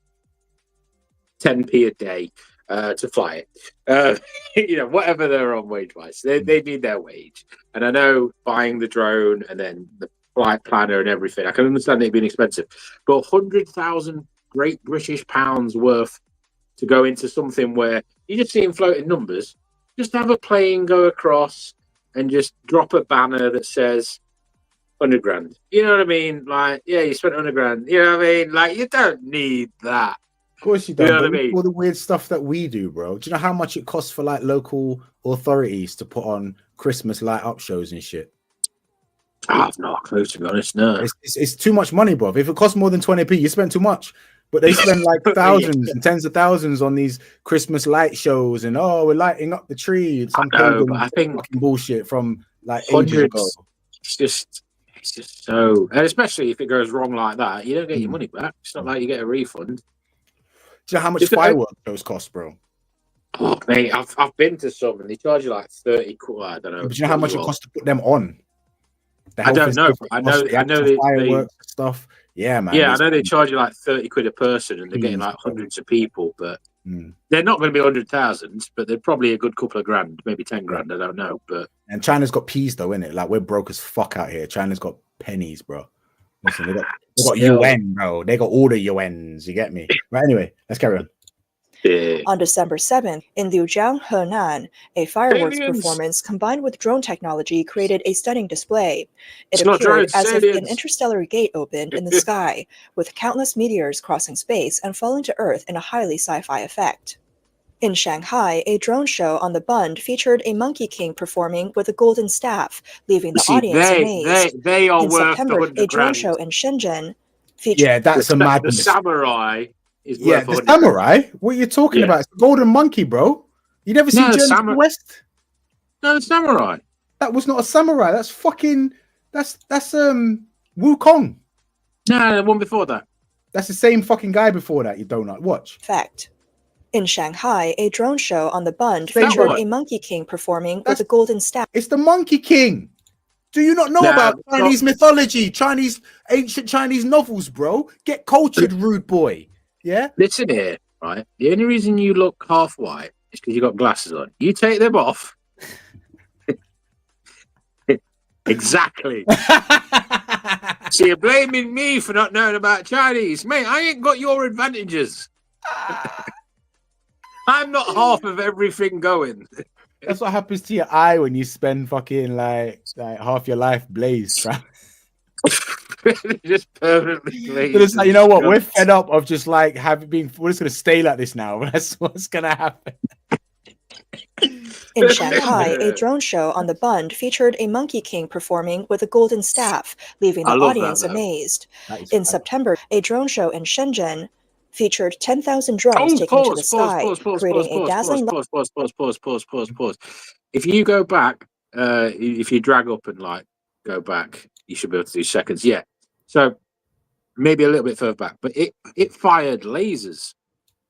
10p a day to fly it. Whatever they're on wage wise, they need their wage. And I know buying the drone and then the flight planner and everything, I can understand it being expensive, but 100,000 Great British pounds worth to go into something where you just see floating numbers, just have a plane go across and just drop a banner that says 100 grand. You know what I mean? Like, yeah, you spent 100 grand. You know what I mean? Like, you don't need that. Of course you don't. You know what I mean? All the weird stuff that we do, bro. Do you know how much it costs for like local authorities to put on Christmas light up shows and shit? I've no clue, to be honest. No, it's too much money, bro. If it costs more than 20p, you spend too much. But they spend like thousands and tens of thousands on these Christmas light shows, and we're lighting up the tree. Some I think bullshit from like hundreds. Ages ago. It's just so, and especially if it goes wrong like that, you don't get your money back. It's not like you get a refund. Do you know how much fireworks those cost, bro? Oh, mate, I've been to some and they charge you like 30 quid. I don't know. But do you know how much it costs to put them on? I don't know. I know fireworks stuff. Yeah, man. Yeah, I know they charge you like 30 quid a person and they're getting like hundreds of people, but they're not going to be 100,000, but they're probably a good couple of grand, maybe 10 grand. I don't know. And China's got peas though, innit? Like, we're broke as fuck out here. China's got pennies, bro. Listen, they got UN, bro. They got all the UNs. You get me? Right. Anyway, let's carry on. On December 7th, in Liujiang, Henan, a fireworks performance combined with drone technology created a stunning display. It appeared as if an interstellar gate opened in the sky, with countless meteors crossing space and falling to Earth in a highly sci-fi effect. In Shanghai, a drone show on the Bund featured a Monkey King performing with a golden staff, leaving the audience amazed. They are in worth September, a drone grand. show in Shenzhen featured that's a madness. The samurai. The samurai. What are you talking about? It's the golden monkey, bro. You never seen Journey to the West? No, the samurai. That was not a samurai. That's fucking. That's Wukong. No, the one before that. That's the same fucking guy before that. You donut. Watch. Fact. In Shanghai, a drone show on the Bund featured a Monkey King performing with a golden staff. It's the Monkey King. Do you not know about Chinese mythology, ancient Chinese novels, bro? Get cultured, rude boy. Yeah? Listen here, right? The only reason you look half white is because you got glasses on. You take them off. Exactly. So you're blaming me for not knowing about Chinese. Mate, I ain't got your advantages. I'm not half of everything going. That's what happens to your eye when you spend fucking like half your life blazed, bro. Just permanently glazed. So it's like, you know what? We're fed up of just like we're just gonna stay like this now. That's what's gonna happen. In Shanghai, a drone show on the Bund featured a Monkey King performing with a golden staff, leaving the I love that, audience though. amazed. That is In fab. September, a drone show in Shenzhen featured 10,000 drones taking to the sky, creating a dazzling Pause. If you go back, if you drag up and like go back, you should be able to do seconds. Yeah. So maybe a little bit further back, but it fired lasers,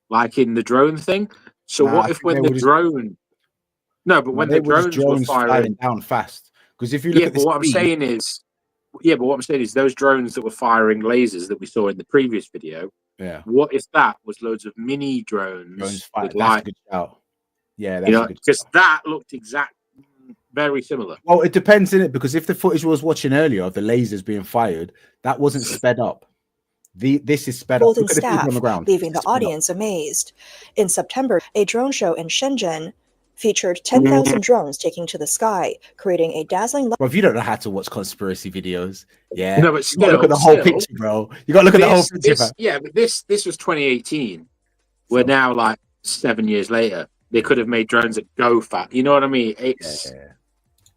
like in the drone thing. So Nah, I what if think when they the were just- drone? No, but No, when they the were just drones were drones firing flying down fast. Because if you look yeah, at but the what I'm speed, saying is, those drones that were firing lasers that we saw in the previous video. yeah, What if that was loads of mini drones drones fire. with That's like, a good shout. Yeah, you that's know, a good because shout. that looked very similar. Well, it depends in it because if the footage we was watching earlier of the lasers being fired, that wasn't sped up. This is sped up. golden Look at the people on staff, the ground. leaving This the is sped up. audience amazed. In September, a drone show in Shenzhen featured 10,000 drones taking to the sky, creating a dazzling Well, if you don't know how to watch conspiracy videos, yeah, No, but you gotta look at the whole picture, bro. You gotta look at the whole picture. But this was 2018. We're now like 7 years later. They could have made drones that go fast. You know what I mean? It's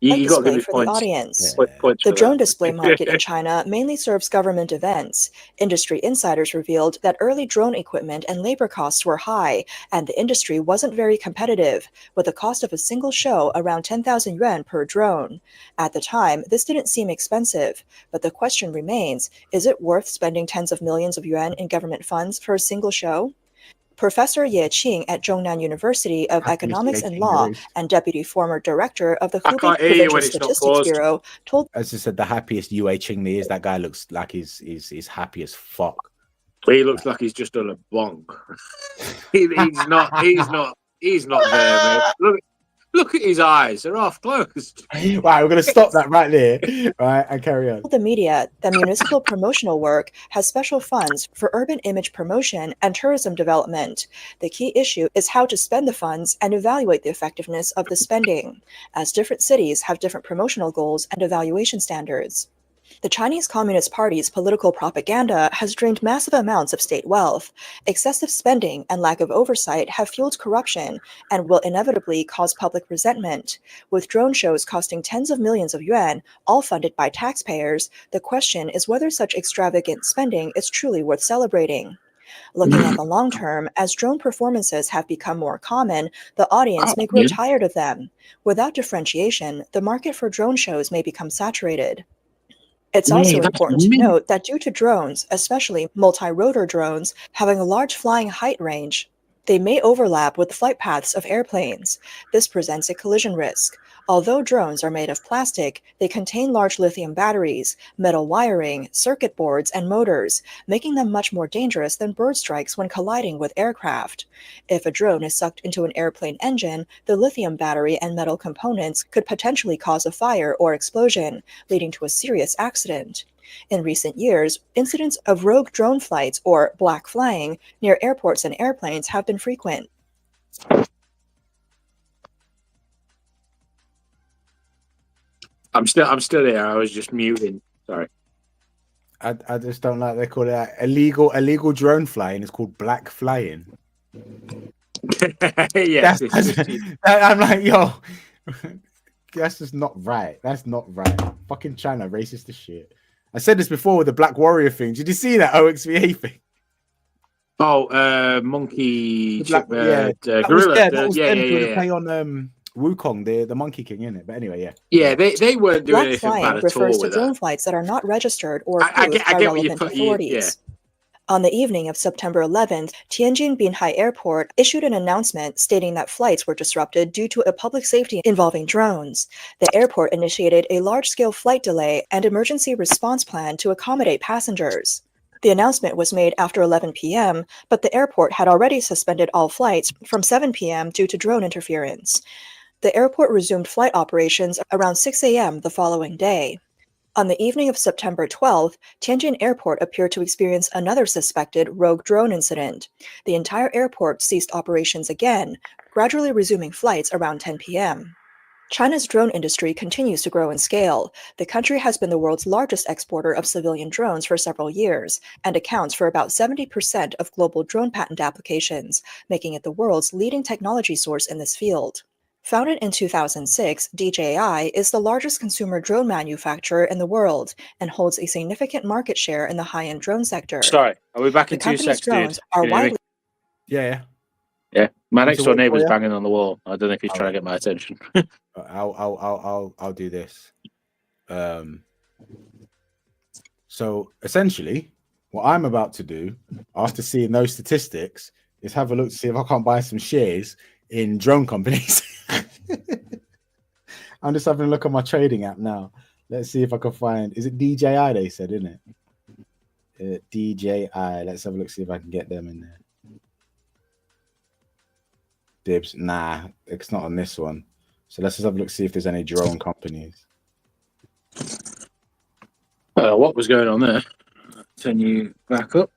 you got to give display me for points. the audience. Points The for drone that. display market in China mainly serves government events. Industry insiders revealed that early drone equipment and labor costs were high, and the industry wasn't very competitive, with the cost of a single show around 10,000 yuan per drone. At the time, this didn't seem expensive, but the question remains, is it worth spending tens of millions of yuan in government funds for a single show? Professor Ye Qing at Zhongnan University of Economics and Law and deputy former director of the Hubei Provincial Statistics Bureau told, as I said, the happiest Yue Qing is. That guy looks like he's happy as fuck. He looks like he's just done a bonk. He's not there, mate. Look at his eyes; they're half closed. Right, we're gonna stop that right there. Right, and carry on. the media that municipal promotional work has special funds for urban image promotion and tourism development. The key issue is how to spend the funds and evaluate the effectiveness of the spending, as different cities have different promotional goals and evaluation standards. The Chinese Communist Party's political propaganda has drained massive amounts of state wealth. Excessive spending and lack of oversight have fueled corruption and will inevitably cause public resentment. With drone shows costing tens of millions of yuan, all funded by taxpayers, the question is whether such extravagant spending is truly worth celebrating. Looking at the long term, as drone performances have become more common, the audience may grow tired of them. Without differentiation, the market for drone shows may become saturated. It's also important to note that due to drones, especially multi-rotor drones, having a large flying height range, they may overlap with the flight paths of airplanes. This presents a collision risk. Although drones are made of plastic, they contain large lithium batteries, metal wiring, circuit boards, and motors, making them much more dangerous than bird strikes when colliding with aircraft. If a drone is sucked into an airplane engine, the lithium battery and metal components could potentially cause a fire or explosion, leading to a serious accident. In recent years, incidents of rogue drone flights, or black flying, near airports and airplanes have been frequent. I'm still here. I was just muting. Sorry. I just don't like they call it illegal drone flying. It's called black flying. Yes, I'm like, yo, that's just not right. That's not right. Fucking China, racist as shit. I said this before with the Black Warrior thing. Did you see that OXVA thing? Oh, monkey, gorilla. that was them doing a play on Wukong, the Monkey King, isn't it? But anyway, yeah. Yeah, they weren't doing Black anything flying bad at refers all to with drone that. flights that are not registered or approved I by get what you relevant put. authorities. On the evening of September 11th, Tianjin Binhai Airport issued an announcement stating that flights were disrupted due to a public safety involving drones. The airport initiated a large-scale flight delay and emergency response plan to accommodate passengers. The announcement was made after 11 p.m., but the airport had already suspended all flights from 7 p.m. due to drone interference. The airport resumed flight operations around 6 a.m. the following day. On the evening of September 12th, Tianjin Airport appeared to experience another suspected rogue drone incident. The entire airport ceased operations again, gradually resuming flights around 10 p.m. China's drone industry continues to grow in scale. The country has been the world's largest exporter of civilian drones for several years and accounts for about 70% of global drone patent applications, making it the world's leading technology source in this field. Founded in 2006, DJI is the largest consumer drone manufacturer in the world and holds a significant market share in the high-end drone sector. Sorry, are we back The in 2 company's seconds, dude? drones are Can you hear me? widely Yeah. Yeah, my Want next to door wait for neighbour's you? banging on the wall. I don't know if he's All trying right. to get my attention. I'll do this. So essentially, what I'm about to do after seeing those statistics is have a look to see if I can't buy some shares in drone companies. I'm just having a look at my trading app now. Let's see if I can find. Is it DJI? They said, isn't it? DJI. Let's have a look, see if I can get them in there. Dibs. Nah, it's not on this one. So let's just have a look, see if there's any drone companies. What was going on there? Turn you back up.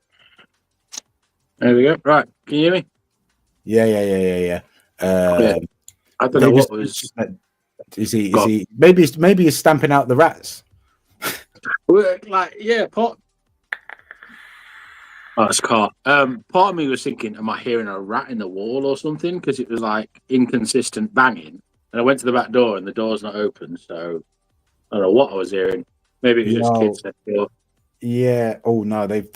There we go. Right, can you hear me? Yeah. I don't know what was. Is he? Maybe he's stamping out the rats. Like, yeah, pot. Oh, it's a car. Part of me was thinking, am I hearing a rat in the wall or something? Because it was like inconsistent banging. And I went to the back door and the door's not open. So I don't know what I was hearing. Maybe it was just kids next door. Yeah. Oh no, they've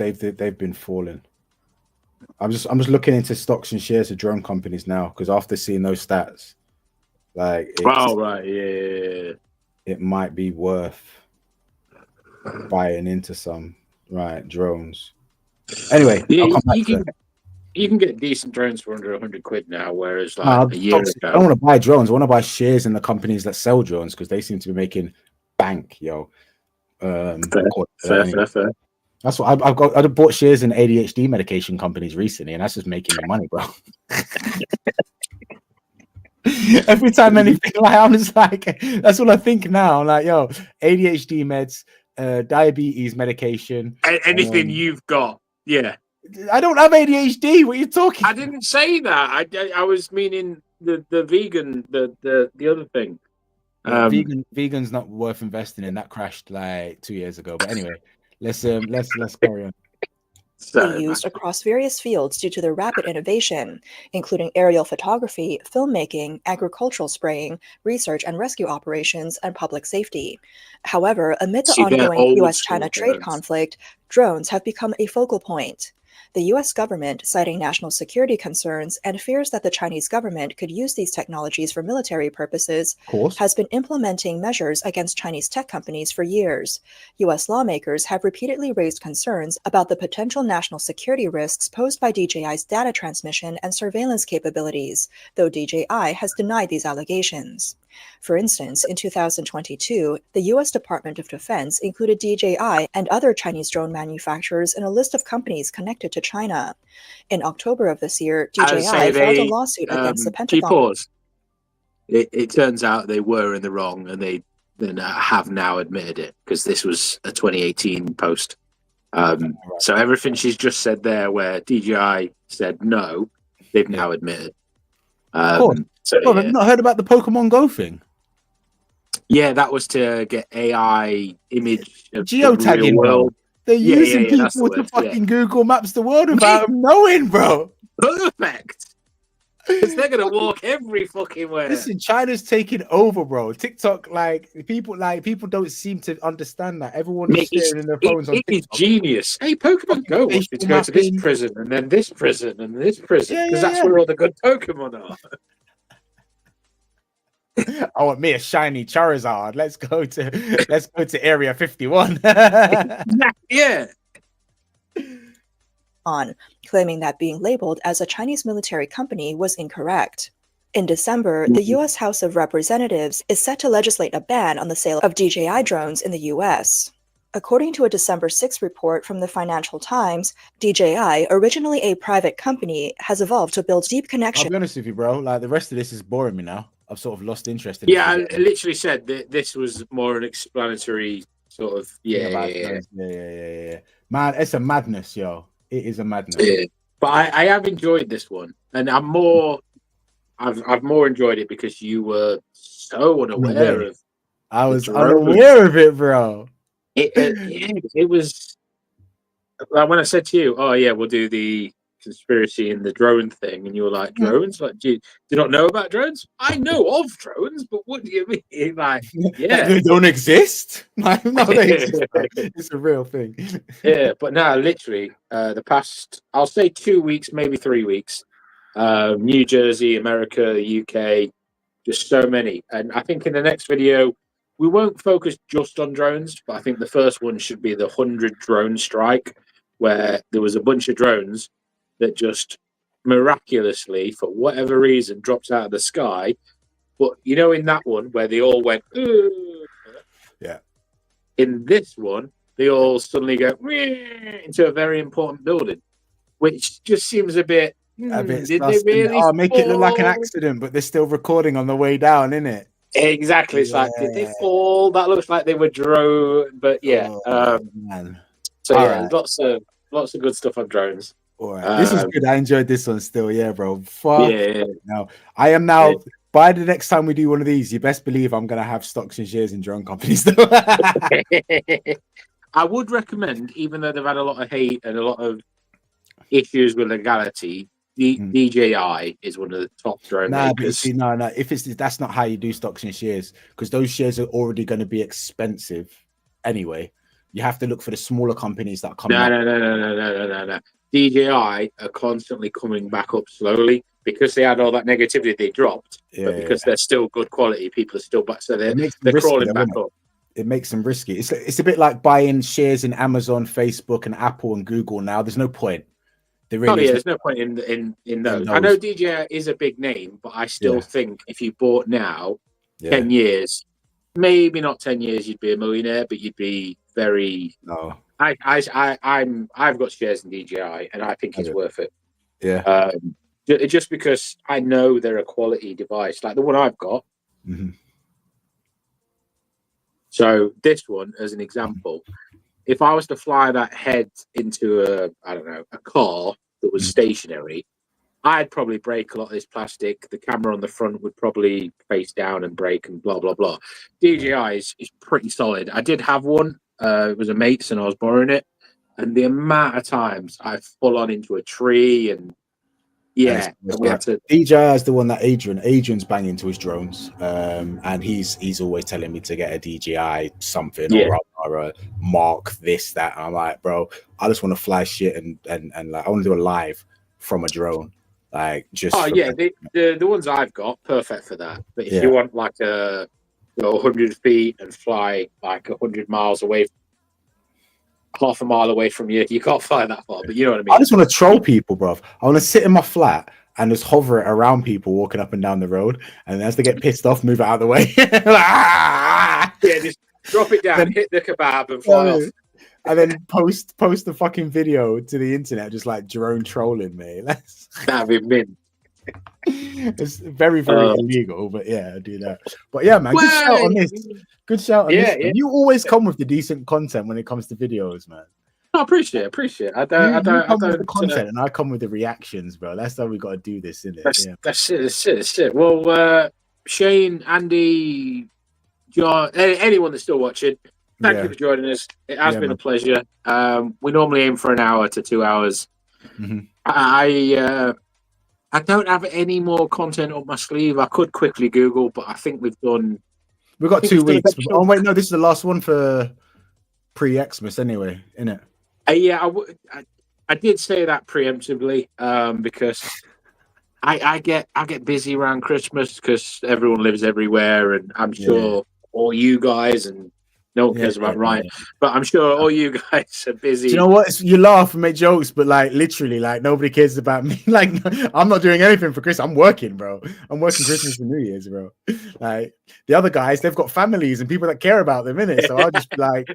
been falling. I'm just looking into stocks and shares of drone companies now because after seeing those stats, like right, yeah, it might be worth buying into some drones. Anyway, yeah, I'll come back to you can get decent drones for under £100 now, whereas like a year ago, I don't want to buy drones. I want to buy shares in the companies that sell drones because they seem to be making bank, yo. Fair. That's what I bought shares in ADHD medication companies recently, and that's just making me money, bro. Every time anything, like I'm just like, that's what I think now. I'm like, yo, ADHD meds, diabetes medication, anything you've got, yeah. I don't have ADHD. What are you talking? I didn't say that. I was meaning the vegan, the other thing. Yeah, vegan's not worth investing in. That crashed like 2 years ago. But anyway, let's carry on. Used across various fields due to their rapid innovation, including aerial photography, filmmaking, agricultural spraying, research and rescue operations, and public safety. However, amid the ongoing US-China trade conflict, drones have become a focal point. The US government, citing national security concerns and fears that the Chinese government could use these technologies for military purposes, has been implementing measures against Chinese tech companies for years. US lawmakers have repeatedly raised concerns about the potential national security risks posed by DJI's data transmission and surveillance capabilities, though DJI has denied these allegations. For instance, in 2022, the U.S. Department of Defense included DJI and other Chinese drone manufacturers in a list of companies connected to China. In October of this year, DJI filed a lawsuit against the Pentagon. It turns out they were in the wrong, and they have now admitted it because this was a 2018 post. So everything she's just said there, where DJI said no, they've now admitted. I've not heard about the Pokemon Go thing. Yeah, that was to get AI image of geotagging, the real world. They're using people to fucking Google Maps the world without them knowing, bro. Perfect. Because they're gonna walk every fucking way. Listen, China's taking over, bro. TikTok, people don't seem to understand that. Everyone is staring in their phones on TikTok. It's genius. Hey, Pokemon Go wants me to go to this prison and then this prison and this prison because that's where all the good Pokemon are. I want me a shiny Charizard. Let's go to Area 51. Yeah. Claiming that being labeled as a Chinese military company was incorrect. In December, the U.S. House of Representatives is set to legislate a ban on the sale of DJI drones in the U.S. According to a December 6 report from the Financial Times, DJI, originally a private company, has evolved to build deep connections. I'll be honest with you, bro. Like, the rest of this is boring me now. I've sort of lost interest in I literally said that this was more an explanatory sort of yeah. Man, it's a madness, yo. It is a madness. Yeah. But I have enjoyed this one, and I've more enjoyed it because you were so unaware of. I was unaware of it, bro. It was like when I said to you, "Oh yeah, we'll do the conspiracy in the drone thing, and you were like, drones? Like, do you not know about drones? I know of drones, but what do you mean? Like, yeah, they don't exist. No, they exist. It's a real thing. Yeah, but now literally the past, I'll say 2 weeks, maybe 3 weeks, New Jersey, America, the UK, just so many. And I think in the next video, we won't focus just on drones, but I think the first one should be the 100 drone strike, where there was a bunch of drones that just miraculously, for whatever reason, drops out of the sky. But you know, in that one where they all went, "Ugh," yeah. In this one, they all suddenly go into a very important building, which just seems a bit. Did they really? Make it look like an accident, but they're still recording on the way down, innit? Exactly. It's like, did they fall? That looks like they were drone, but yeah. Man. So All yeah, right. lots of good stuff on drones. All right. This is good. I enjoyed this one still. Yeah, bro. Fuck. Yeah. No, I am now. By the next time we do one of these, you best believe I'm gonna have stocks and shares in drone companies. I would recommend, even though they've had a lot of hate and a lot of issues with legality, DJI is one of the top drone makers. No. If that's not how you do stocks and shares, because those shares are already going to be expensive anyway. You have to look for the smaller companies that come. No. DJI are constantly coming back up slowly because they had all that negativity. They dropped, but because they're still good quality, people are still back. So they're crawling back up. It makes them risky. It's a bit like buying shares in Amazon, Facebook, and Apple and Google. Now there's no point. There's no point in those. I know DJI is a big name, but I still think if you bought now, 10 years, maybe not 10 years, you'd be a millionaire, but you'd be very. No. I've got shares in DJI, and I think it's worth it. Yeah. Just because I know they're a quality device, like the one I've got. Mm-hmm. So this one, as an example, if I was to fly that head into a car that was stationary, I'd probably break a lot of this plastic. The camera on the front would probably face down and break and blah, blah, blah. DJI is pretty solid. I did have one. It was a mate's and I was borrowing it. And the amount of times I full on into a tree and DJI is the one that Adrian's banging to his drones, and he's always telling me to get a DJI something or a Mark this that. And I'm like, bro, I just want to fly shit and like I want to do a live from a drone, like just. The ones I've got perfect for that. But if you want like 100 feet and fly like 100 miles away. Half a mile away from you, you can't fly that far, but you know what I mean. I just want to troll people, bro. I want to sit in my flat and just hover it around people walking up and down the road, and as they get pissed off, move it out of the way. Just drop it down, hit the kebab, and fly off. And then post the fucking video to the internet, just like drone trolling me. That'd be mint. It's very, very illegal, but yeah, I do that. But yeah, man, good shout on this. Good shout on this. Yeah. You always come with the decent content when it comes to videos, man. I appreciate it. I don't with the content, and I come with the reactions, bro. That's how we got to do this, isn't it? That's it. Well, Shane, Andy, John, anyone that's still watching, thank you for joining us. It has been a pleasure. We normally aim for an hour to 2 hours. Mm-hmm. I don't have any more content up my sleeve. I could quickly Google, but I think we've got 2 weeks. Oh wait, no, this is the last one for pre-Xmas anyway, isn't it? I did say that preemptively because I get busy around Christmas because everyone lives everywhere, and I'm sure all you guys and no one cares about Ryan, but I'm sure all you guys are busy. Do you know what? You laugh and make jokes, but like literally, like nobody cares about me. Like I'm not doing anything for Christmas. I'm working, bro. I'm working Christmas and New Year's, bro. Like the other guys, they've got families and people that care about them, innit? So I'll just be like,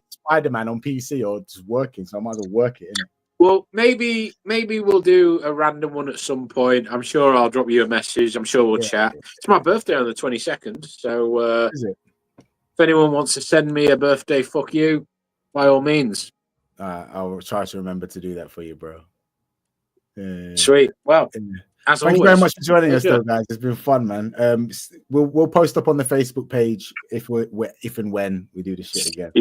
Spider-Man on PC or just working. So I might as well work it, innit? Well, maybe we'll do a random one at some point. I'm sure I'll drop you a message. I'm sure we'll chat. It's my birthday on the 22nd, so is it? If anyone wants to send me a birthday fuck you, by all means. I'll try to remember to do that for you, bro. Sweet. Well, as thank you very much for joining us, though, guys. It's been fun, man. We'll post up on the Facebook page if and when we do this shit again.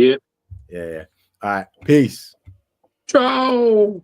Yeah. All right. Peace. Ciao.